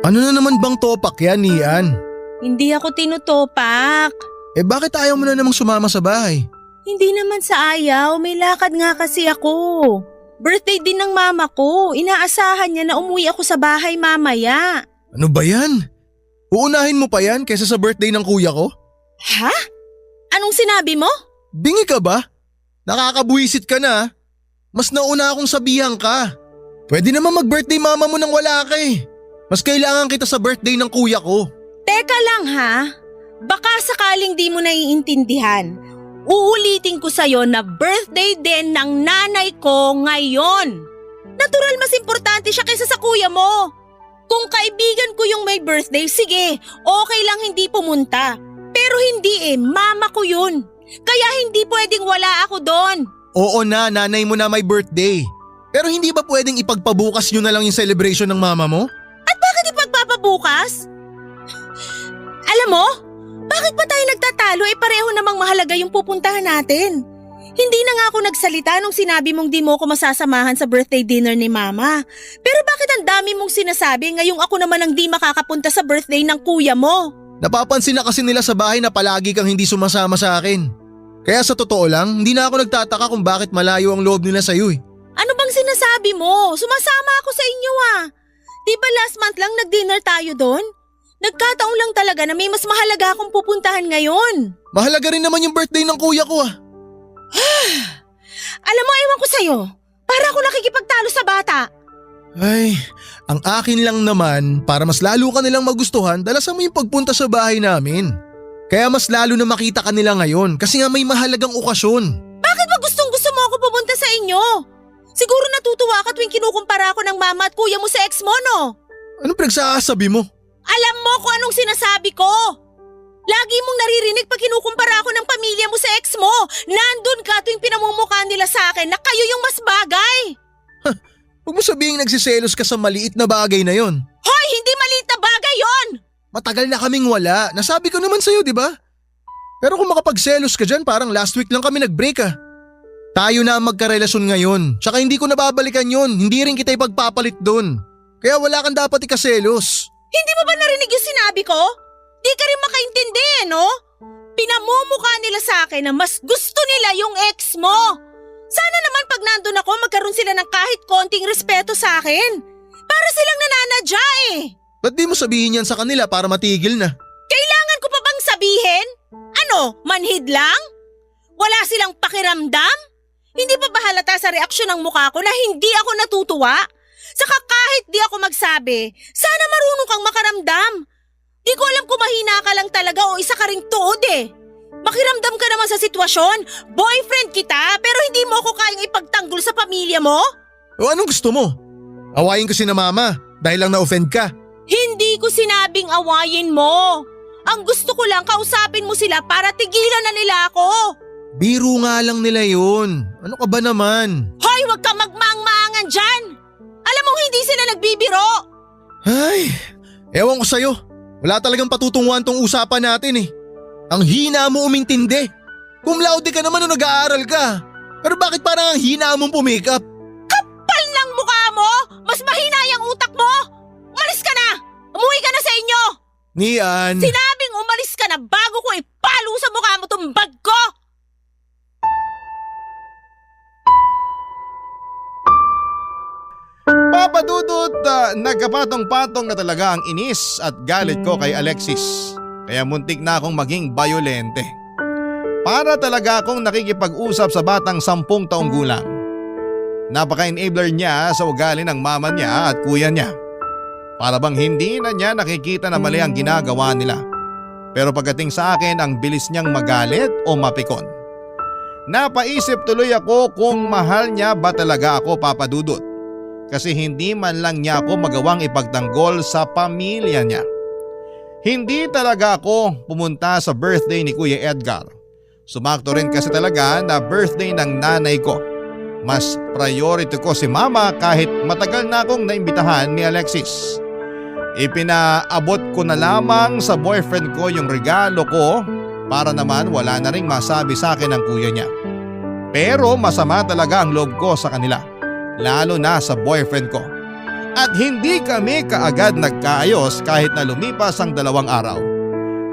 Ano na naman bang topak yan, Nian? Hindi ako tinutopak. Eh bakit ayaw mo na namang sumama sa bahay? Hindi naman sa ayaw, may lakad nga kasi ako. Birthday din ng mama ko, inaasahan niya na umuwi ako sa bahay mamaya. Ano ba yan? Uunahin mo pa yan kaysa sa birthday ng kuya ko? Ha? Anong sinabi mo? Bingi ka ba? Nakakabuisit ka na. Mas nauna akong sabihan ka. Pwede naman mag-birthday mama mo nang wala ka eh. Mas kailangan kita sa birthday ng kuya ko. Teka lang ha, baka sakaling di mo naiintindihan. Uulitin ko sa'yo na birthday din ng nanay ko ngayon. Natural mas importante siya kaysa sa kuya mo. Kung kaibigan ko yung may birthday, sige, okay lang hindi pumunta. Pero hindi mama ko yun. Kaya hindi pwedeng wala ako doon. Oo na, nanay mo na may birthday. Pero hindi ba pwedeng ipagpabukas nyo na lang yung celebration ng mama mo? At bakit ipagpapabukas? Alam mo, bakit pa tayo nagtatalo pareho namang mahalaga yung pupuntahan natin? Hindi na nga ako nagsalita nung sinabi mong di mo ako masasamahan sa birthday dinner ni mama. Pero bakit ang dami mong sinasabi ngayong ako naman ang di makakapunta sa birthday ng kuya mo? Napapansin na kasi nila sa bahay na palagi kang hindi sumasama sa akin. Kaya sa totoo lang, hindi na ako nagtataka kung bakit malayo ang loob nila sa'yo eh. Ano bang sinasabi mo? Sumasama ako sa inyo Di ba last month lang nag-dinner tayo doon? Nagkataon lang talaga na may mas mahalaga akong pupuntahan ngayon. Mahalaga rin naman yung birthday ng kuya ko Alam mo, ewan ko sa'yo. Para ako nakikipagtalo sa bata. Ay, ang akin lang naman, para mas lalo ka nilang magustuhan, dalasan mo yung pagpunta sa bahay namin. Kaya mas lalo na makita ka nila ngayon kasi nga may mahalagang okasyon. Bakit ba gustong-gusto mo ako pumunta sa inyo? Siguro natutuwa ka tuwing kinukumpara ako ng mama at kuya mo sa ex mo, no? Anong pinagsasabi mo? Alam mo kung anong sinasabi ko. Lagi mong naririnig pag kinukumpara ako ng pamilya mo sa ex mo. Nandun ka tuwing pinamumukha nila sa akin na kayo yung mas bagay. Huwag mo sabihing nagsiselos ka sa maliit na bagay na yon. Hoy, hindi maliit na bagay yon! Matagal na kaming wala. Nasabi ko naman sa'yo, di ba? Pero kung makapagselos ka dyan, parang last week lang kami nag-break Tayo na ang magkarelasyon ngayon. Tsaka hindi ko nababalikan yun. Hindi rin kita ipagpapalit dun. Kaya wala kang dapat ikaselos. Hindi mo ba narinig yung sinabi ko? Di ka rin makaintindi, no? Pinamumukha nila sa akin na mas gusto nila yung ex mo. Sana naman pag nandun ako magkaroon sila ng kahit konting respeto sa akin. Para silang nananadya Ba't di mo sabihin yan sa kanila para matigil na? Kailangan ko pa bang sabihin? Ano, manhid lang? Wala silang pakiramdam? Hindi pa ba halata sa reaksyon ng mukha ko na hindi ako natutuwa? Saka kahit di ako magsabi, sana marunong kang makaramdam. Di ko alam kung mahina ka lang talaga o isa ka ring tuod Makiramdam ka naman sa sitwasyon. Boyfriend kita pero hindi mo ko kayang ipagtanggol sa pamilya mo? O anong gusto mo? Awayin ko si na mama dahil lang na-offend ka. Hindi ko sinabing awayin mo. Ang gusto ko lang kausapin mo sila para tigilan na nila ako. Biro nga lang nila yun. Ano ka ba naman? Hoy, wag ka magmaang-maangan dyan. Alam mong hindi sila nagbibiro. Ay, ewan ko sa'yo. Wala talagang patutunguhan tong usapan natin Ang hina mo umintindi. Cum laude ka naman nung nag-aaral ka. Pero bakit parang ang hina mong pumikap? Kapal ng mukha mo! Mas mahina yung utak mo! Umalis ka na! Umuwi ka na sa inyo! Nian! Sinabing umalis ka na bago ko ipalo sa mukha mo tong bag ko! Papa Dudut, nagkapatong-patong na talaga ang inis at galit ko kay Alexis. Kaya muntik na akong maging bayolente. Para talaga akong nakikipag-usap sa batang 10 taong gulang. Napaka-enabler niya sa ugali ng mama niya at kuya niya. Para bang hindi na niya nakikita na mali ang ginagawa nila. Pero pagdating sa akin, ang bilis niyang magalit o mapikon. Napaisip tuloy ako kung mahal niya ba talaga ako, Papa Dudut. Kasi hindi man lang niya ako magawang ipagtanggol sa pamilya niya. Hindi talaga ako pumunta sa birthday ni Kuya Edgar. Sumakto rin kasi talaga na birthday ng nanay ko. Mas priority ko si mama kahit matagal na akong naimbitahan ni Alexis. Ipinaabot ko na lamang sa boyfriend ko yung regalo ko para naman wala na ring masabi sa akin ng kuya niya. Pero masama talaga ang loob ko sa kanila, lalo na sa boyfriend ko. At hindi kami kaagad nagkaayos kahit na lumipas ang 2 araw.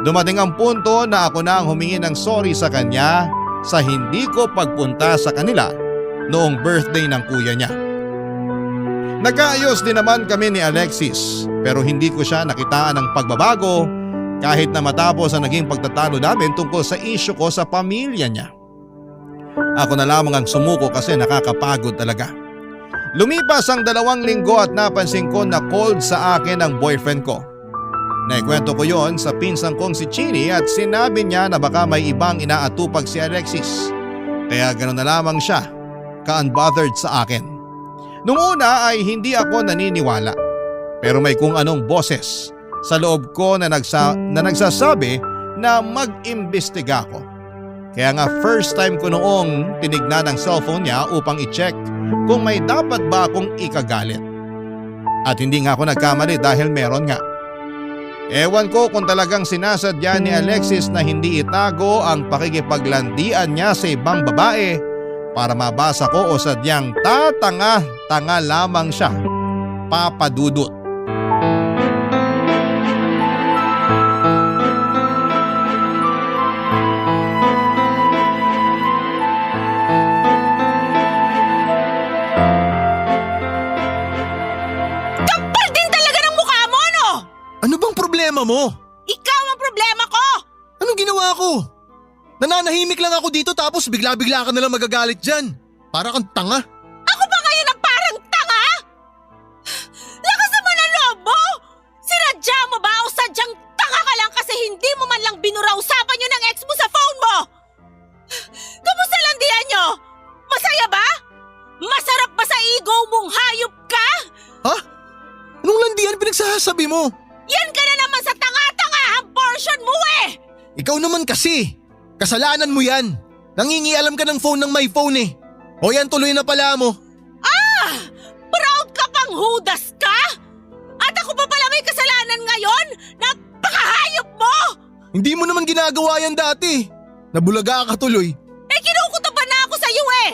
Dumating ang punto na ako na ang humingi ng sorry sa kanya sa hindi ko pagpunta sa kanila noong birthday ng kuya niya. Nagkaayos din naman kami ni Alexis pero hindi ko siya nakitaan ng pagbabago kahit na matapos ang naging pagtatalo namin tungkol sa issue ko sa pamilya niya. Ako na lamang ang sumuko kasi nakakapagod talaga. Lumipas ang 2 linggo at napansin ko na cold sa akin ang boyfriend ko. Naikwento ko yon sa pinsang kong si Chini at sinabi niya na baka may ibang inaatupag si Alexis. Kaya ganoon na lamang siya, ka-unbothered sa akin. Nung una ay hindi ako naniniwala. Pero may kung anong boses sa loob ko na nagsasabi na mag-imbestiga ako. Kaya nga first time ko noong tinignan ang cellphone niya upang i-check kung may dapat ba akong ikagalit. At hindi nga ako nagkamali dahil meron nga. Ewan ko kung talagang sinasadya ni Alexis na hindi itago ang pakikipaglandian niya sa ibang babae para mabasa ko o sadyang tatanga-tanga lamang siya, Papa Dudut. Ano bang problema mo? Ikaw ang problema ko! Anong ginawa ko? Nananahimik lang ako dito tapos bigla-bigla ka nalang magagalit dyan. Para kang tanga. Ako ba ngayon ang parang tanga? Lakas naman ang loob mo! Sinadya mo ba o sadyang tanga ka lang kasi hindi mo man lang binura-usapan yun ng ex mo sa phone mo? Kamusta landian nyo? Masaya ba? Masarap ba sa ego mong hayop ka? Ha? Anong landian pinagsasabi mo? Yan ka na naman sa tanga-tangahang portion mo eh! Ikaw naman kasi. Kasalanan mo yan. Nangingialam ka ng phone ng my phone eh. O yan, tuloy na pala mo. Proud ka pang hudas ka? At ako pa pala may kasalanan ngayon? Napakahayop mo! Hindi mo naman ginagawa yan dati. Nabulaga ka tuloy. Kinukutoban na ako sa iyo eh!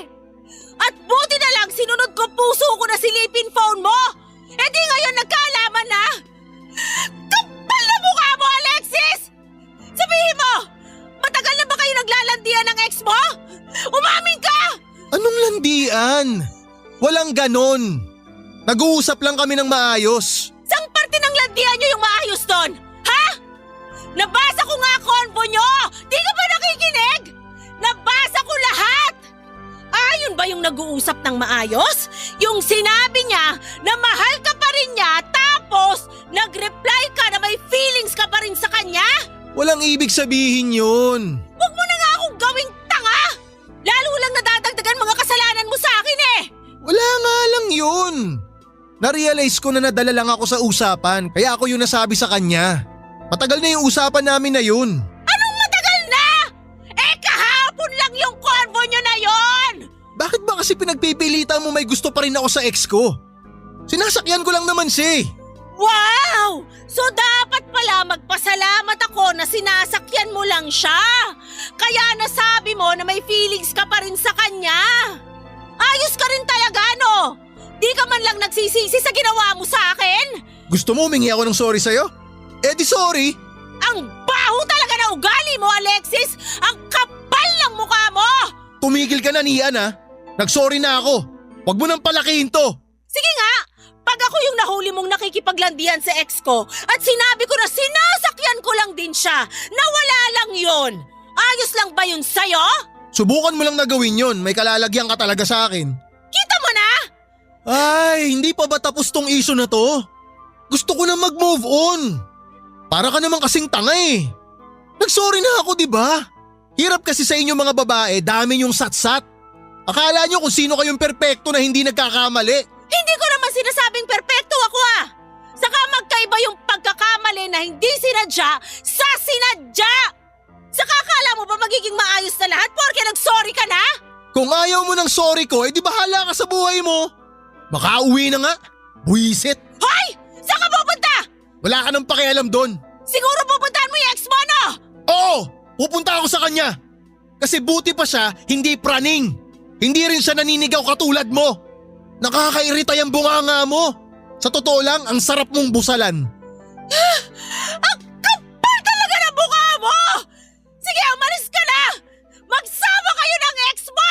At buti na lang sinunod ko puso ko na silipin phone mo! Di ngayon nagkaalaman na! Kapal na mukha mo, Alexis! Sabihin mo, matagal na ba kayo naglalandian ng ex mo? Umamin ka! Anong landian? Walang ganon. Nag-uusap lang kami ng maayos. Sang parte ng landian nyo yung maayos doon? Ha? Nabasa ko nga konvo nyo! Di ka ba nakikinig? Nabasa ko lahat! Yun ba yung nag-uusap ng maayos? Yung sinabi niya na mahal ka pa rin niya tapos nag-reply ka na may feelings ka pa rin sa kanya? Walang ibig sabihin yun. Huwag mo na nga akong gawing tanga! Lalo lang nadadagdagan mga kasalanan mo sa akin eh! Wala nga lang yun. Narealize ko na nadala lang ako sa usapan kaya ako yung nasabi sa kanya. Matagal na yung usapan namin na yun. Anong matagal na? Kahapon lang yung convo nyo na yon! Bakit ba kasi pinagpipilitan mo may gusto pa rin ako sa ex ko? Sinasakyan ko lang naman siya. Wow! So dapat pala magpasalamat ako na sinasakyan mo lang siya. Kaya nasabi mo na may feelings ka pa rin sa kanya. Ayos ka rin talaga, no? Di ka man lang nagsisisi sa ginawa mo sa akin? Gusto mo humingi ako ng sorry sa'yo? Di sorry. Ang baho talaga na ugali mo, Alexis! Ang kapal ng mukha mo! Tumigil ka na, Nian ha. Nagsorry na ako. Huwag mo nang palakihin to. Sige nga, pag ako yung nahuli mong nakikipaglandian sa ex ko at sinabi ko na sinasakyan ko lang din siya, nawala lang yun. Ayos lang ba yun sa'yo? Subukan mo lang na gawin yun. May kalalagyan ka talaga sa akin. Kita mo na? Ay, hindi pa ba tapos tong issue na to? Gusto ko na mag-move on. Para ka naman kasing tanga eh. Nagsorry na ako, di ba? Hirap kasi sa inyo mga babae, dami yung satsat. Akala nyo kung sino kayong perpekto na hindi nagkakamali. Hindi ko naman sinasabing perpekto ako Saka magkaiba yung pagkakamali na hindi sinadya sa sinadya! Saka akala mo ba magiging maayos na lahat porke nag-sorry ka na? Kung ayaw mo ng sorry ko, di bahala ka sa buhay mo. Makauwi na nga. Buisit. Hoy! Saan ka pupunta? Wala ka nang pakialam doon. Siguro pupuntahan mo yung ex mo, no? Oo, pupunta ako sa kanya. Kasi buti pa siya, hindi praning. Hindi rin siya naninigaw katulad mo. Nakakairita yung bunganga mo. Sa totoo lang, ang sarap mong busalan. Ang kapal talaga ng mukha mo! Sige, umalis ka na! Magsama kayo ng ex mo!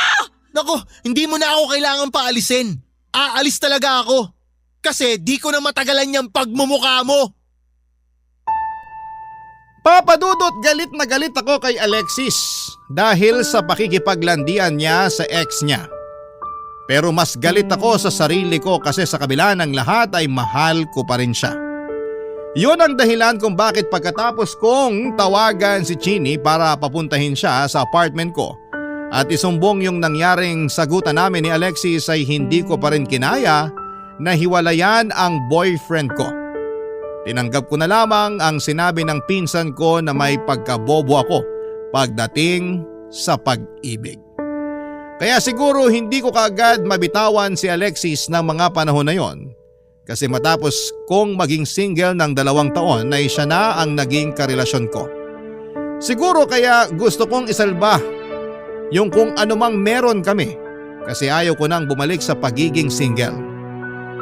Nako, hindi mo na ako kailangan paalisin. Aalis talaga ako. Kasi di ko na matagalan yung pagmumukha mo. Papa Dudut, galit na galit ako kay Alexis dahil sa pakikipaglandian niya sa ex niya. Pero mas galit ako sa sarili ko kasi sa kabila ng lahat ay mahal ko pa rin siya. Yun ang dahilan kung bakit pagkatapos kong tawagan si Chini para papuntahin siya sa apartment ko at isumbong yung nangyaring sagutan namin ni Alexis ay hindi ko pa rin kinaya na hiwalayan ang boyfriend ko. Tinanggap ko na lamang ang sinabi ng pinsan ko na may pagkabobo ako pagdating sa pag-ibig. Kaya siguro hindi ko kaagad mabitawan si Alexis ng mga panahon na yon. Kasi matapos kong maging single ng 2 taon ay siya na ang naging karelasyon ko. Siguro kaya gusto kong isalba yung kung anumang meron kami kasi ayaw ko nang bumalik sa pagiging single.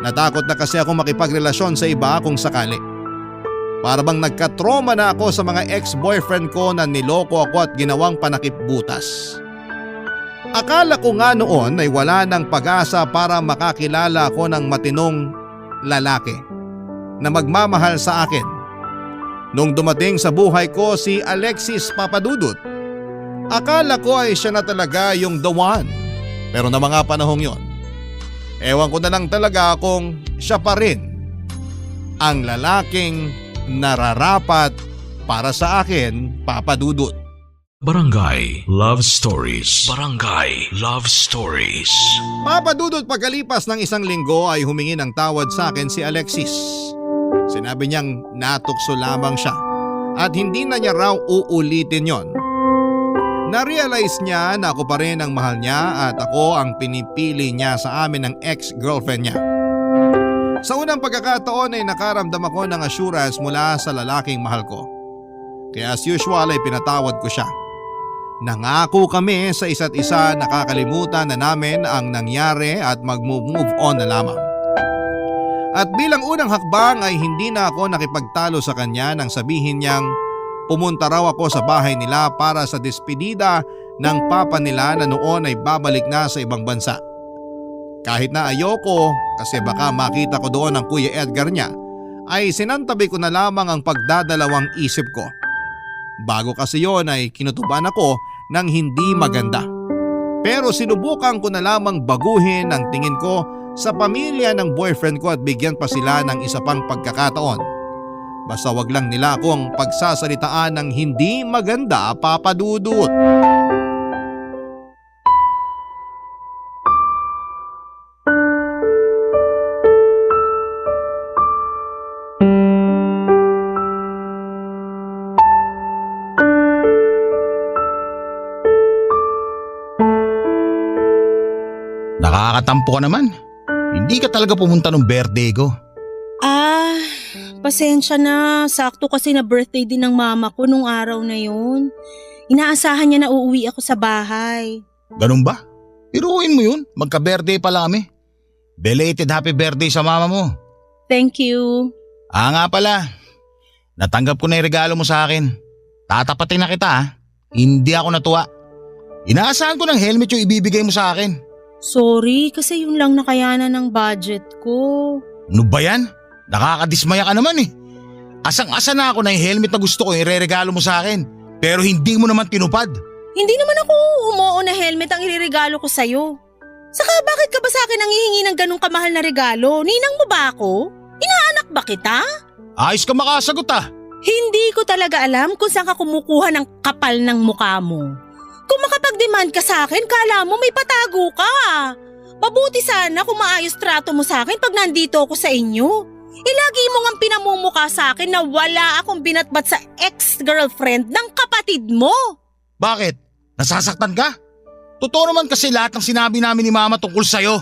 Natakot na kasi ako makipagrelasyon sa iba kung sakali. Para bang nagka-trauma na ako sa mga ex-boyfriend ko na niloko ako at ginawang panakip butas. Akala ko nga noon ay wala ng pag-asa para makakilala ako ng matinong lalaki na magmamahal sa akin. Nung dumating sa buhay ko si Alexis Papadudut, akala ko ay siya na talaga yung the one. Pero na mga panahong yon, ewan ko na lang talaga kung siya pa rin ang lalaking nararapat para sa akin, Papadudut. Barangay Love Stories. Barangay Love Stories. Papadudot, pagkalipas ng 1 linggo ay humingi ng tawad sa akin si Alexis. Sinabi niyang natukso lamang siya at hindi na niya raw uulitin yon. Na-realize niya na ako pa rin ang mahal niya at ako ang pinipili niya sa amin ng ex-girlfriend niya. Sa unang pagkakataon ay nakaramdam ako ng assurance mula sa lalaking mahal ko. Kaya as usual ay pinatawad ko siya. Nangako kami sa isa't isa, nakakalimutan na namin ang nangyari at mag-move on na lamang. At bilang unang hakbang ay hindi na ako nakipagtalo sa kanya nang sabihin niyang pumunta raw ako sa bahay nila para sa despedida ng papa nila na noon ay babalik na sa ibang bansa. Kahit na ayoko kasi baka makita ko doon ang Kuya Edgar niya, ay sinantabi ko na lamang ang pagdadalawang isip ko. Bago kasi yon ay kinutuban ako ng hindi maganda. Pero sinubukan ko na lamang baguhin ang tingin ko sa pamilya ng boyfriend ko at bigyan pa sila ng isa pang pagkakataon. Basta wag lang nila akong pagsasalitaan ng hindi maganda, Papadudut. Nakakatampo ka naman. Hindi ka talaga pumunta nung birthday ko. Pasensya na. Sakto kasi na birthday din ng mama ko nung araw na yun. Inaasahan niya na uuwi ako sa bahay. Ganun ba? Piruin mo yun. Magka-birthday pala kami. Belated happy birthday sa mama mo. Thank you. Nga pala. Natanggap ko na yung regalo mo sa akin. Tatapatin na kita ha. Hindi ako natuwa. Inaasahan ko ng helmet yung ibibigay mo sa akin. Sorry, kasi yun lang nakayanan ng budget ko. Ano ba yan? Nakakadismaya ka naman eh. Asang-asa na ako na yung helmet na gusto ko ireregalo mo sa akin. Pero hindi mo naman tinupad. Hindi naman ako umuo na helmet ang iririgalo ko sa'yo. Saka bakit ka ba sa akin nanghihingi ng ganong kamahal na regalo? Ninang mo ba ako? Inaanak ba kita? Ayos ka makasagot ah. Hindi ko talaga alam kung saan ka kumukuha ng kapal ng mukha mo. Kung makapag-demand ka sa akin, kala mo may patago ka. Mabuti sana kung maayos trato mo sa akin pag nandito ako sa inyo. Lagi mo ngang pinamumukha sa akin na wala akong binatbat sa ex-girlfriend ng kapatid mo. Bakit? Nasasaktan ka? Totoo naman kasi lahat ng sinabi namin ni Mama tungkol sa'yo.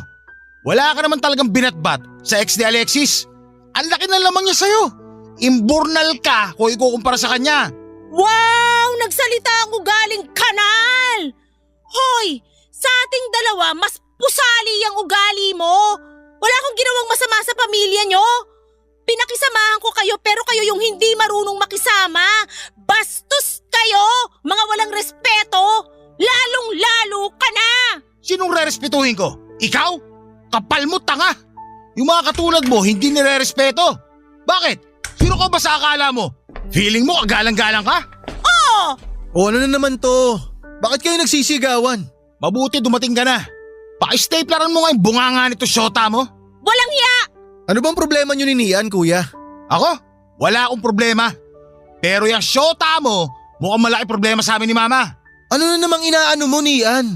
Wala ka naman talagang binatbat sa ex ni Alexis. Ang laki na lamang niya sa'yo. Imburnal ka kung ikukumpara sa kanya. Wow! Nagsalita ang ugaling kanal! Hoy! Sa ating dalawa, mas pusali ang ugali mo. Wala akong ginawang masama sa pamilya nyo. Pinakisamahan ko kayo pero kayo yung hindi marunong makisama. Bastos kayo! Mga walang respeto! Lalong-lalo ka na! Sinong rerespetuhin ko? Ikaw? Kapal mo, tanga! Yung mga katulad mo hindi nire-respeto. Bakit? Sino ka ba sa akala mo? Feeling mo kagalang-galang ka? Oo! O ano na naman to? Bakit kayo nagsisigawan? Mabuti dumating ka na. Paki-stapleran mo nga yung bunganga nito syota mo. Walang ya! Ano bang problema nyo ni Nian, kuya? Ako? Wala akong problema. Pero yung syota mo, mukhang malaki problema sa amin ni Mama. Ano na namang inaano mo, Nian?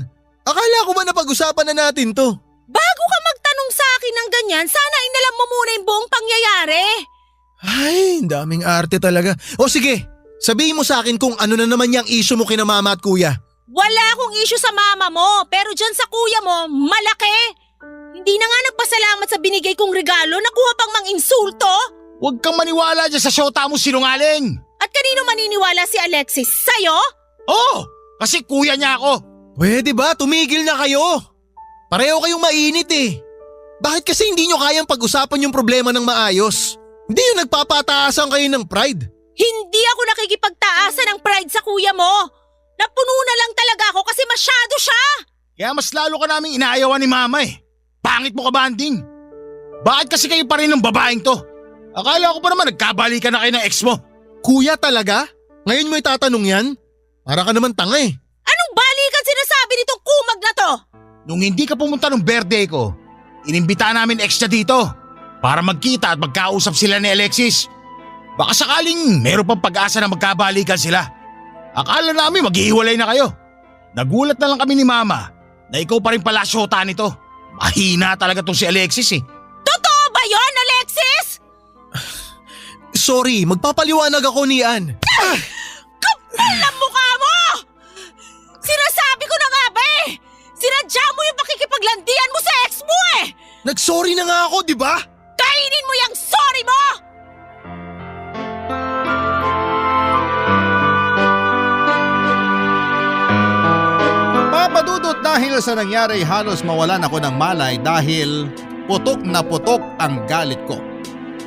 Akala ko ba napag-usapan na natin to? Bago ka magtanong sa akin ng ganyan, sana inalam mo muna yung buong pangyayari. Ay, ang daming arte talaga. O sige, sabihin mo sa akin kung ano na naman yung issue mo kina Mama at kuya. Wala akong issue sa mama mo, pero dyan sa kuya mo, malaki. Hindi na nga nagpasalamat sa binigay kong regalo, nakuha pang mang-insulto. Huwag kang maniwala dyan sa syota mo sinungaling. At kanino maniniwala si Alexis? Sa'yo? Oo, kasi kuya niya ako. Pwede ba? Tumigil na kayo. Pareho kayong mainit eh. Bakit kasi hindi nyo kayang pag-usapan yung problema ng maayos? Hindi yung nagpapataasan kayo ng pride. Hindi ako nakikipagtaasan ng pride sa kuya mo. Napuno na lang talaga ako kasi masyado siya. Kaya mas lalo ka naming inaayawan ni Mama eh. Pangit mo ka, Banding. Bakit kasi kayo pa rin ng babaeng to? Akala ko pa naman nagkabalikan na kayo ng ex mo. Kuya talaga? Ngayon mo itatanong yan? Para ka naman tanga eh. Anong balikan sinasabi nitong kumag na to? Nung hindi ka pumunta ng birthday ko, inimbita namin ex niya dito para magkita at magkausap sila ni Alexis. Baka sakaling meron pang pag-asa na magkabalikan sila. Akala namin maghihiwalay na kayo. Nagulat na lang kami ni Mama na ikaw pa rin pala syota nito. Mahina talaga tong si Alexis eh. Totoo ba yon, Alexis? Sorry, magpapaliwanag ako ni Ann. Kapal ang mukha mo! Sinasabi ko na nga ba eh! Sinadya mo yung pakikipaglandian mo sa ex mo eh! Nag-sorry na nga ako, di ba? Kainin mo yung sorry mo! Papadudot dahil sa nangyari halos mawalan ako ng malay dahil putok na putok ang galit ko.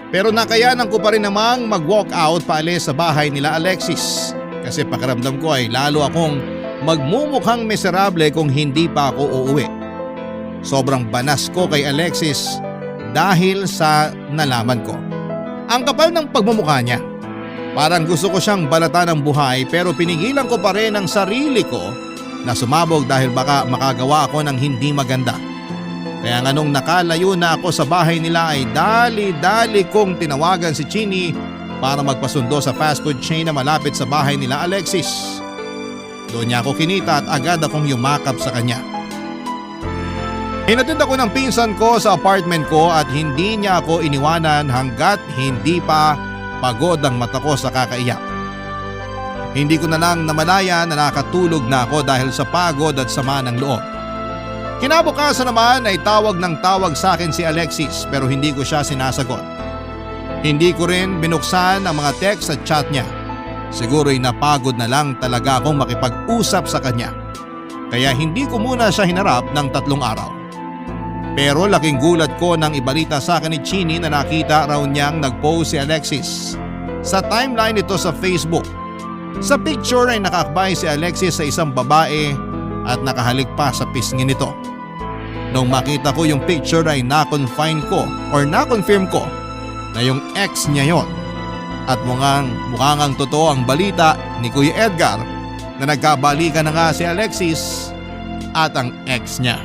Pero nakayanan ko pa rin namang mag-walk out paalis sa bahay nila Alexis. Kasi pakiramdam ko ay lalo akong magmumukhang miserable kung hindi pa ako uuwi. Sobrang banas ko kay Alexis dahil sa nalaman ko. Ang kapal ng pagmumukha niya. Parang gusto ko siyang balatan ng buhay pero pinigilan ko pa rin ang sarili ko na sumabog dahil baka makagawa ako ng hindi maganda. Kaya nga nung nakalayo na ako sa bahay nila ay dali-dali kong tinawagan si Chini para magpasundo sa fast food chain na malapit sa bahay nila Alexis. Doon niya ako kinita at agad akong yumakap sa kanya. Hinatid ako ng pinsan ko sa apartment ko at hindi niya ako iniwanan hanggat hindi pa pagod ang mata ko sa kakaiyak. Hindi ko na lang namalaya na nakatulog na ako dahil sa pagod at sama ng loob. Kinabukasan naman ay tawag ng tawag sa akin si Alexis pero hindi ko siya sinasagot. Hindi ko rin binuksan ang mga text at chat niya. Siguro'y napagod na lang talaga akong makipag-usap sa kanya. Kaya hindi ko muna siya hinarap ng 3 araw. Pero laking gulat ko nang ibalita sa akin ni Chini na nakita raw niyang nag-post si Alexis sa timeline nito sa Facebook. Sa picture ay nakakbay si Alexis sa isang babae at nakahalik pa sa pisngi nito. Nung makita ko yung picture ay na-confirm ko na yung ex niya yon. At mukhang totoo ang balita ni Kuya Edgar na nagkabalikan na nga si Alexis at ang ex niya.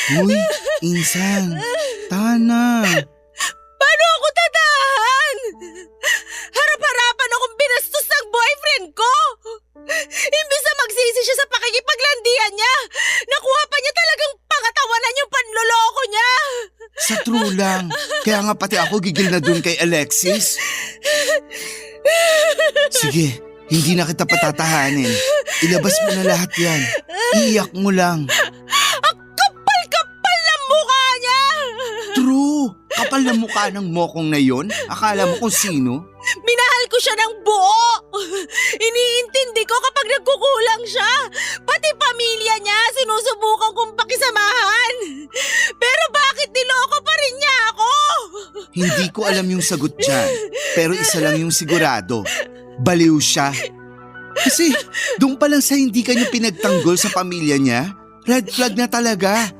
Uy, Insan, tana. Paano ako tatahan? Harap-harapan akong binastos ng boyfriend ko. Imbis na magsisi siya sa pakikipaglandian niya, nakuha pa niya talagang pangatawanan yung panloloko niya. Sa true lang. Kaya nga pati ako gigil na dun kay Alexis. Sige, hindi na kita patatahanin. Ilabas mo na lahat yan. Iiyak mo lang. Ang kapal-kapal ng mukha niya. True. Kapal na mukha ng mokong na yon. Akala mo kung sino? Minahal ko siya ng buo. Iniintindi ko kapag nagkukulang siya. Pati pamilya niya sinusubukan kong pakisamahan. Pero bakit niloko pa rin niya ako? Hindi ko alam yung sagot dyan. Pero isa lang yung sigurado. Baliw siya. Kasi doon pa lang sa hindi ka niya pinagtanggol sa pamilya niya, red flag na talaga.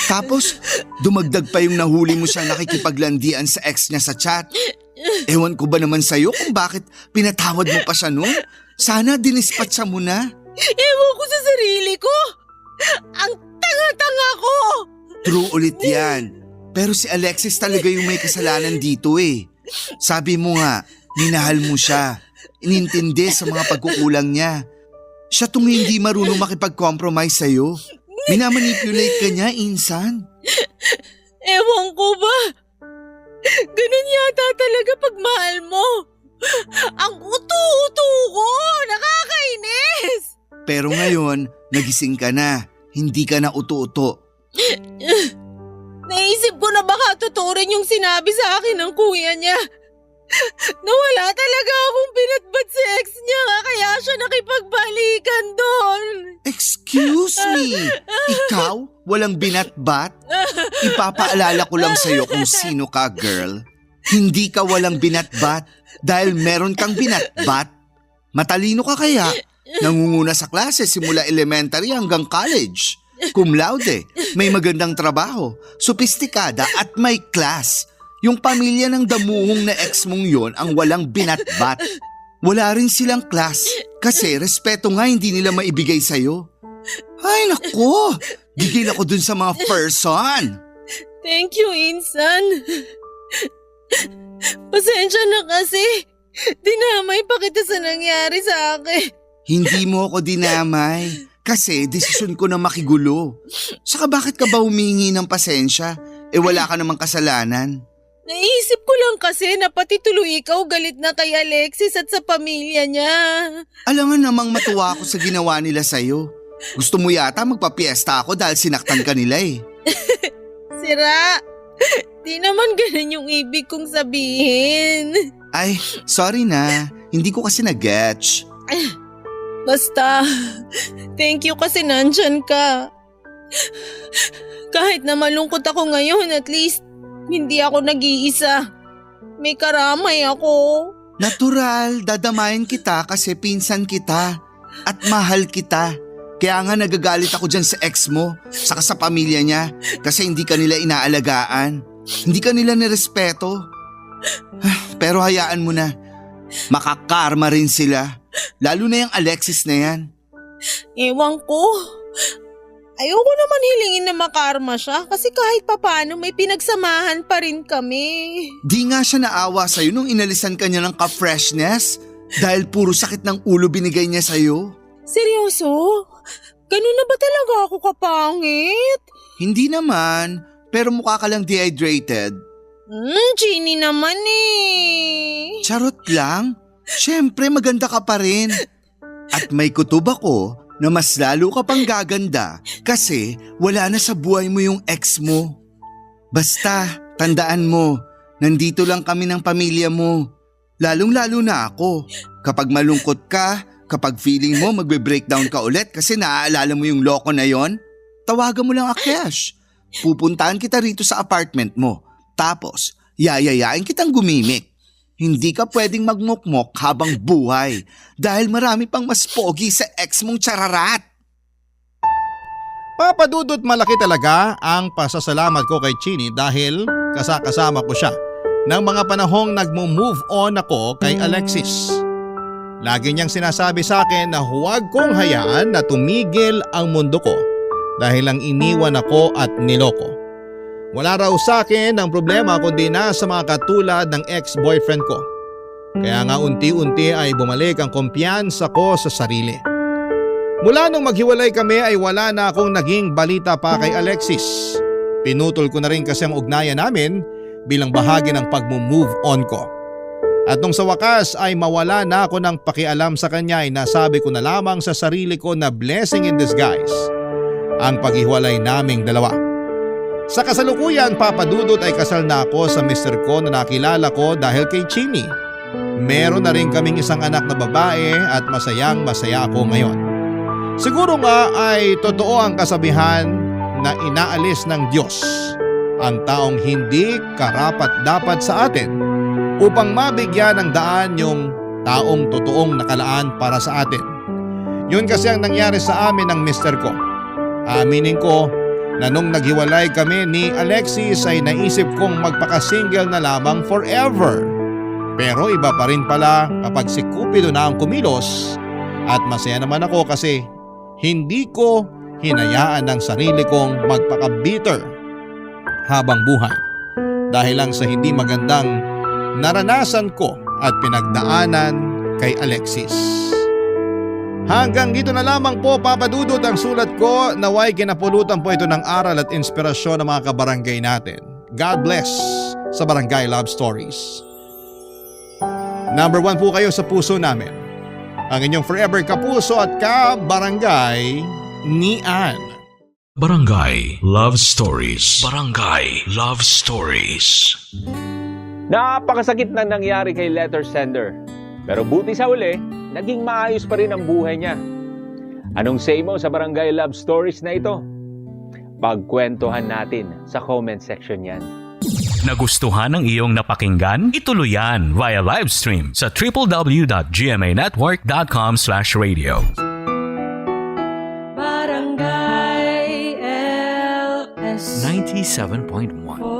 Tapos dumagdag pa yung nahuli mo siyang nakikipaglandian sa ex niya sa chat. Ewan ko ba naman sa'yo kung bakit pinatawad mo pa siya nun? Sana dinispatcha mo na. Ewan ko sa sarili ko. Ang tanga-tanga ko. True ulit yan. Pero si Alexis talaga yung may kasalanan dito eh. Sabi mo nga, minahal mo siya. Inintindi sa mga pagkukulang niya. Siya tong hindi marunong makipag-compromise sa'yo. Minamanipulate ka niya, Insan. Ewan ko ba? Ganun yata talaga pag mahal mo. Ang uto-uto ko. Nakakainis. Pero ngayon, nagising ka na. Hindi ka na uto-uto. Naisip ko na baka totoo rin yung sinabi sa akin ng kuya niya. Nawala talaga akong pinatbat sa ex niya kaya siya nakipagbalikan doon. Excuse me? Ikaw? Walang binatbat? Ipapaalala ko lang sa'yo kung sino ka, girl. Hindi ka walang binatbat dahil meron kang binatbat. Matalino ka kaya? Nangunguna sa klase simula elementary hanggang college. Cum laude, may magandang trabaho, sopistikada at may class. Yung pamilya ng damuhong na ex mong yon ang walang binatbat. Wala rin silang class kasi respeto nga hindi nila maibigay sa'yo. Ay nako, gigil ako dun sa mga person. Thank you, Insan. Pasensya na kasi. Dinamay pa kita sa nangyari sa akin. Hindi mo ako dinamay kasi desisyon ko na makigulo. Saka bakit ka ba humingi ng pasensya? Wala ka namang kasalanan. Naisip ko lang kasi na pati tuloy ikaw galit na kay Alexis at sa pamilya niya. Alangan namang matuwa ako sa ginawa nila sa'yo. Gusto mo yata magpapiesta ako dahil sinaktan ka nila eh. Sira, di naman ganun yung ibig kong sabihin. Ay, sorry na. Hindi ko kasi nag-getch. Basta, thank you kasi nandyan ka. Kahit na malungkot ako ngayon, at least hindi ako nag-iisa. May karamay ako. Natural, dadamayan kita kasi pinsan kita at mahal kita. Kaya nga nagagalit ako dyan sa ex mo, saka sa pamilya niya kasi hindi ka nila inaalagaan. Hindi ka nila nirespeto. Pero hayaan mo na, makakarma rin sila. Lalo na yung Alexis na yan. Ewan ko. Ayoko naman hilingin na makarma siya kasi kahit papano may pinagsamahan pa rin kami. Di nga siya naawa sa'yo nung inalisan ka niya ng ka-freshness dahil puro sakit ng ulo binigay niya sa'yo. Seryoso? Ganun na ba talaga ako kapangit? Hindi naman, pero mukha ka lang dehydrated. Genie naman eh. Charot lang. Siyempre maganda ka pa rin. At may kutob ako na mas lalo ka pang gaganda kasi wala na sa buhay mo yung ex mo. Basta, tandaan mo, nandito lang kami ng pamilya mo. Lalong-lalo na ako. Kapag malungkot ka, kapag feeling mo magbe-breakdown ka ulit kasi naaalala mo yung loko na yon, tawagan mo lang Akesh. Pupuntahan kita rito sa apartment mo. Tapos, yayayain kitang gumimik. Hindi ka pwedeng magmukmok habang buhay dahil marami pang mas pogi sa ex mong chararat. Papadudot malaki talaga ang pasasalamat ko kay Chini dahil kasama ko siya ng mga panahong nagmo-move on ako kay Alexis. Lagi niyang sinasabi sa akin na huwag kong hayaan na tumigil ang mundo ko dahil lang iniwan ako at niloko. Wala raw sa akin ang problema kundi na sa mga katulad ng ex-boyfriend ko. Kaya nga unti-unti ay bumalik ang kumpiyansa ko sa sarili. Mula nung maghiwalay kami ay wala na akong naging balita pa kay Alexis. Pinutol ko na rin kasi ang ugnayan namin bilang bahagi ng pag-move on ko. At nung sa wakas ay mawala na ako ng pakialam sa kanya ay nasabi ko na lamang sa sarili ko na blessing in disguise ang paghiwalay naming dalawa. Sa kasalukuyan, Papa Dudut, ay kasal na ako sa mister ko na nakilala ko dahil kay Chini. Meron na rin kaming isang anak na babae at masayang masaya ako ngayon. Siguro nga ay totoo ang kasabihan na inaalis ng Diyos ang taong hindi karapat-dapat sa atin upang mabigyan ng daan yung taong totoong nakalaan para sa atin. Yun kasi ang nangyari sa amin ng mister ko. Aminin ko na nung naghiwalay kami ni Alexis ay naisip kong magpaka-single na lamang forever. Pero iba pa rin pala kapag si Cupido na ang kumilos at masaya naman ako kasi hindi ko hinayaan ang sarili kong magpaka-bitter habang buhay dahil lang sa hindi magandang naranasan ko at pinagdaanan kay Alexis. Hanggang dito na lamang po, Papa Dudut, ang sulat ko. Naway kinapulutan po ito ng aral at inspirasyon ng mga kabarangay natin. God bless sa Barangay Love Stories. Number 1 po kayo sa puso namin. Ang inyong forever kapuso at kabarangay ni Ann. Barangay Love Stories. Barangay Love Stories. Napakasakit na nangyari kay letter sender. Pero buti sa uli, naging maayos pa rin ang buhay niya. Anong say mo sa Barangay Love Stories na ito? Pagkwentuhan natin sa comment section yan. Nagustuhan ng iyong napakinggan? Ituloy yan via live stream sa www.gmanetwork.com/radio. Barangay LS 97.1